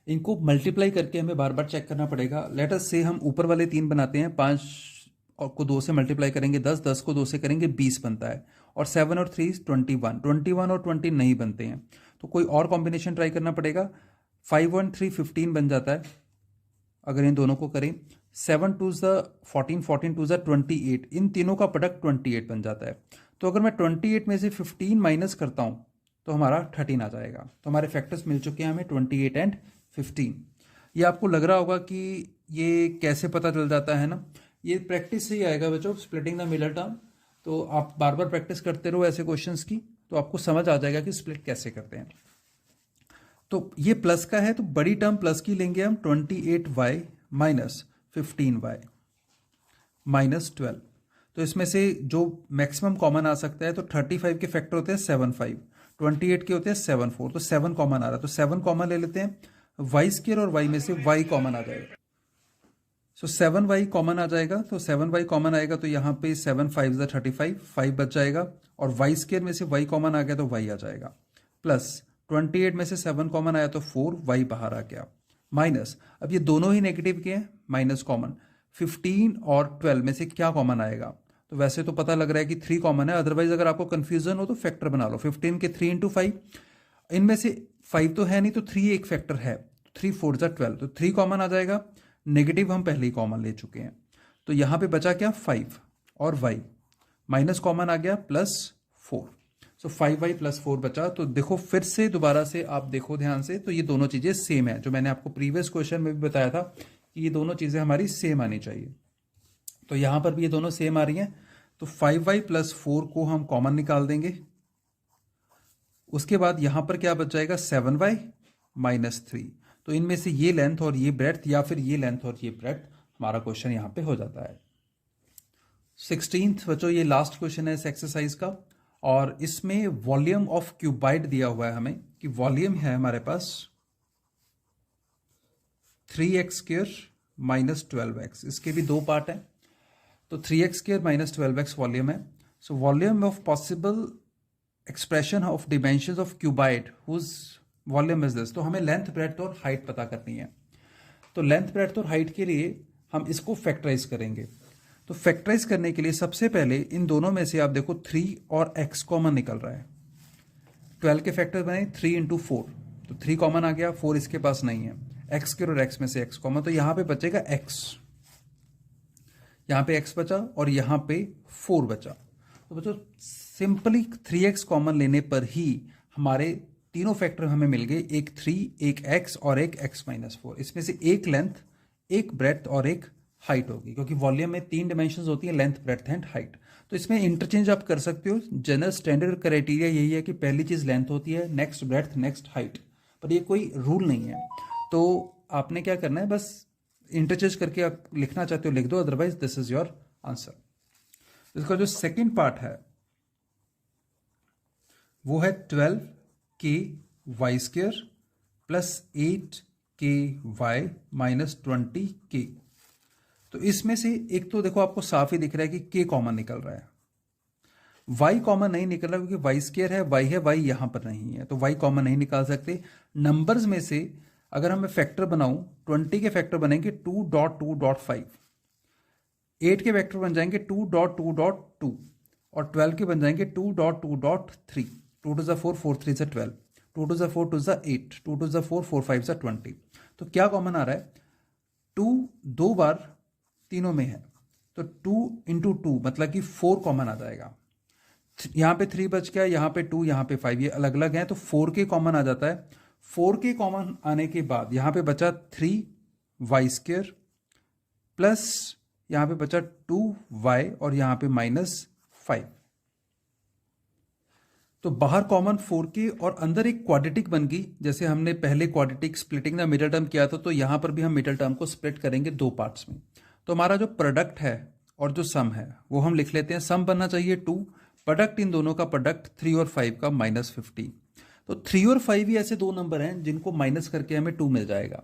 इनको मल्टीप्लाई करके हमें बार बार चेक करना पड़ेगा। लेट अस से हम ऊपर वाले 3 बनाते हैं, 5 को 2 से मल्टीप्लाई करेंगे 10, 10 को 2 से करेंगे 20 बनता है, और 7 और 3 21, 21 और 20 नहीं बनते हैं। तो कोई और कॉम्बिनेशन ट्राई करना पड़ेगा। 5 1 3 15 बन जाता है अगर इन दोनों को करें। 7 2 14, 14 2 28, इन तीनों का प्रोडक्ट 28 बन जाता है। तो अगर मैं 28 में से 15 माइनस करता हूँ तो हमारा 13 आ जाएगा। तो हमारे फैक्टर्स मिल चुके हैं हमें 28 एंड 15। ये आपको लग रहा होगा कि ये कैसे पता चल जाता है ना, ये प्रैक्टिस से ही आएगा बच्चों, स्प्लिटिंग द मिडल टर्म। तो आप बार बार प्रैक्टिस करते रहो ऐसे क्वेश्चंस की, तो आपको समझ आ जाएगा कि स्प्लिट कैसे करते हैं। तो ये प्लस का है तो बड़ी टर्म प्लस की लेंगे हम, 28y माइनस 15y माइनस 12। तो इसमें से जो मैक्सिमम कॉमन आ सकता है, तो 35 के फैक्टर होते हैं 7 5, 28 के होते हैं 7 4, तो 7 कॉमन आ रहा है तो 7 कॉमन ले लेते हैं। वाई स्क्वायर और वाई में से वाई कॉमन आ जाएगा, सो 7y कॉमन आ जाएगा। तो 7y कॉमन आएगा तो यहाँ पे 7 5 35, 5 बच जाएगा, और वाई स्क्वायर में से y कॉमन आ गया तो y आ जाएगा, प्लस 28 में से 7 कॉमन आया तो 4, y बाहर आ गया, माइनस, अब ये दोनों ही नेगेटिव के हैं, माइनस कॉमन, 15 और 12 में से क्या कॉमन आएगा। तो वैसे तो पता लग रहा है कि 3 कॉमन है, अदरवाइज अगर आपको कंफ्यूजन हो तो फैक्टर बना लो। 15 के 3 × 5, इनमें से 5 तो है नहीं तो 3 एक फैक्टर है, 3 4 12, तो 3 कॉमन आ जाएगा। नेगेटिव हम पहले ही कॉमन ले चुके हैं, तो यहाँ पे बचा क्या 5 और y, माइनस कॉमन आ गया प्लस 4, सो 5y प्लस 4 बचा। तो देखो फिर से दोबारा से आप देखो ध्यान से, तो ये दोनों चीज़ें सेम है, जो मैंने आपको प्रीवियस क्वेश्चन में भी बताया था कि ये दोनों चीज़ें हमारी सेम आनी चाहिए। तो यहाँ पर भी ये दोनों सेम आ रही हैं, तो 5y प्लस 4 को हम कॉमन निकाल देंगे। उसके बाद यहाँ पर क्या बच जाएगा 7y माइनस 3, तो इनमें से ये लेंथ और ये ब्रेड्थ, या फिर ये लेंथ और ये ब्रेड्थ, हमारा क्वेश्चन यहाँ पे हो जाता है। 16th बच्चों ये लास्ट क्वेश्चन है इस एक्सरसाइज का, और इसमें वॉल्यूम ऑफ क्यूबाइड दिया हुआ है हमें, कि वॉल्यूम है हमारे पास 3x² माइनस 12x, इसके भी दो पार्ट हैं, तो 3x² माइनस 12x वॉल्यूम है। So volume of possible expression of dimensions of cuboid whose volume is this. तो हमें लेंथ ब्रेड्थ और हाइट पता करनी है, तो लेंथ ब्रेड्थ और हाइट के लिए हम इसको फैक्टराइज करेंगे। तो फैक्टराइज करने के लिए सबसे पहले इन दोनों में से आप देखो 3 और x कॉमन निकल रहा है। 12 के फैक्टर बने 3 × 4, तो 3 कॉमन आ गया, 4 इसके पास नहीं है, x के और x में से x कॉमन, तो यहाँ पे बचेगा x, यहाँ पे x बचा और यहाँ पे 4 बचा। तो बच्चों सिंपली 3x कॉमन लेने पर ही हमारे तीनों फैक्टर हमें मिल गए, एक 3, एक x और एक x माइनस 4। इसमें से एक लेंथ, एक ब्रेड्थ और एक हाइट होगी, क्योंकि वॉल्यूम में 3 डायमेंशंस होती हैं, लेंथ ब्रेड्थ एंड हाइट। तो इसमें इंटरचेंज आप कर सकते हो। जनरल स्टैंडर्ड क्राइटेरिया यही है कि पहली चीज़ लेंथ होती है, नेक्स्ट ब्रेड्थ, नेक्स्ट हाइट, पर ये कोई रूल नहीं है। तो आपने क्या करना है, बस इंटरचेंज करके आप लिखना चाहते हो लिख दो, otherwise this is your answer. इसका जो सेकेंड पार्ट है वो है 12k² plus 8ky minus 20k। तो इसमें से एक तो देखो आपको साफ ही दिख रहा है कि k कॉमन निकल रहा है, y कॉमन नहीं निकल रहा क्योंकि y² है, y यहां पर नहीं है, तो y कॉमन नहीं निकाल सकते। नंबर्स में से अगर हमें फैक्टर बनाऊं, 20 के फैक्टर बनेंगे 2.2.5, 8 के फैक्टर बन जाएंगे 2.2.2, और 12 के बन जाएंगे 2.2.3, 2 2 4, 4 3 12, 2 2 4 2 8, 2 2 4 4 5 20। तो क्या कॉमन आ रहा है, 2 दो बार तीनों में है, तो 2 × 2 मतलब कि 4 कॉमन आ जाएगा। यहाँ पे 3 बच गया, यहाँ पे 2, यहाँ पे 5, ये अलग अलग हैं, तो 4k कॉमन आ जाता है। 4k कॉमन आने के बाद यहाँ पे बचा 3y² प्लस यहाँ पे बचा 2y और यहाँ पे -5। तो बाहर कॉमन 4k और अंदर एक क्वाड्रेटिक बन गई, जैसे हमने पहले quadratic splitting the middle term किया था, तो यहाँ पर भी हम मिडल टर्म को स्प्लिट करेंगे दो पार्ट्स में। तो हमारा जो प्रोडक्ट है और जो सम है वो हम लिख लेते हैं। सम बनना चाहिए 2, प्रोडक्ट इन दोनों का प्रोडक्ट 3 और 5 का -50। तो 3 और 5 ही ऐसे दो नंबर हैं जिनको माइनस करके हमें 2 मिल जाएगा।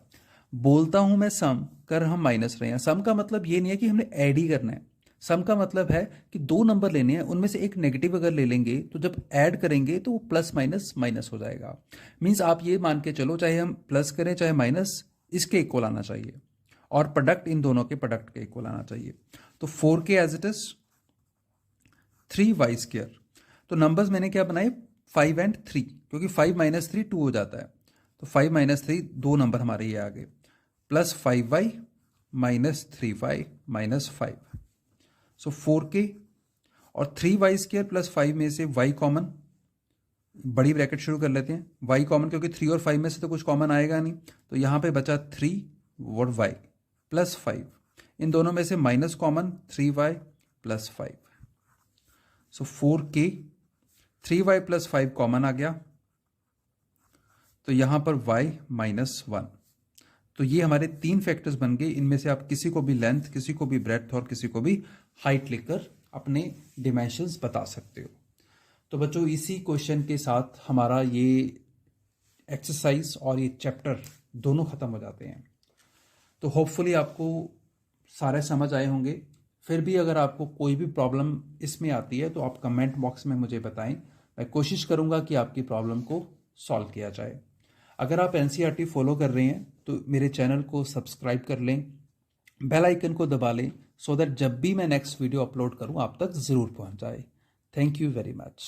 बोलता हूं मैं सम, कर हम माइनस रहे हैं। सम का मतलब ये नहीं है कि हमने ऐड ही करना है, सम का मतलब है कि दो नंबर लेने हैं, उनमें से एक नेगेटिव अगर ले लेंगे तो जब ऐड करेंगे तो वो प्लस माइनस माइनस हो जाएगा। मीन्स आप ये मान के चलो, चाहे हम प्लस करें चाहे माइनस, इसके इक्वल आना चाहिए, और प्रोडक्ट इन दोनों के प्रोडक्ट के इक्वल आना चाहिए। तो 4k as it is 3y²। तो नंबर्स मैंने क्या बनाए 5 and 3, क्योंकि 5 - 3 2 हो जाता है, तो 5 माइनस 3 2 नंबर हमारे ये आ गए, plus 5y minus 3y minus 5। सो 4k और 3y स्क्र प्लस 5 में से y कॉमन, बड़ी ब्रैकेट शुरू कर लेते हैं, y कॉमन क्योंकि 3 और 5 में से तो कुछ कॉमन आएगा नहीं, तो यहाँ पे बचा 3 और y प्लस 5, इन दोनों में से माइनस कॉमन 3y प्लस 5। सो 4k, 3y प्लस 5 कॉमन आ गया, तो यहाँ पर y माइनस 1। तो ये हमारे 3 फैक्टर्स बन गए, इनमें से आप किसी को भी लेंथ, किसी को भी ब्रेड्थ और किसी को भी हाइट लिखकर अपने डिमेंशंस बता सकते हो। तो बच्चों इसी क्वेश्चन के साथ हमारा ये एक्सरसाइज और ये चैप्टर दोनों ख़त्म हो जाते हैं। तो होपफुली आपको सारे समझ आए होंगे। फिर भी अगर आपको कोई भी प्रॉब्लम इसमें आती है तो आप कमेंट बॉक्स में मुझे बताएं, मैं कोशिश करूंगा कि आपकी प्रॉब्लम को सॉल्व किया जाए। अगर आप एनसीईआरटी फॉलो कर रहे हैं तो मेरे चैनल को सब्सक्राइब कर लें, बेल आइकन को दबा लें, सो दैट जब भी मैं नेक्स्ट वीडियो अपलोड करूं आप तक ज़रूर पहुंच जाए। Thank you very much.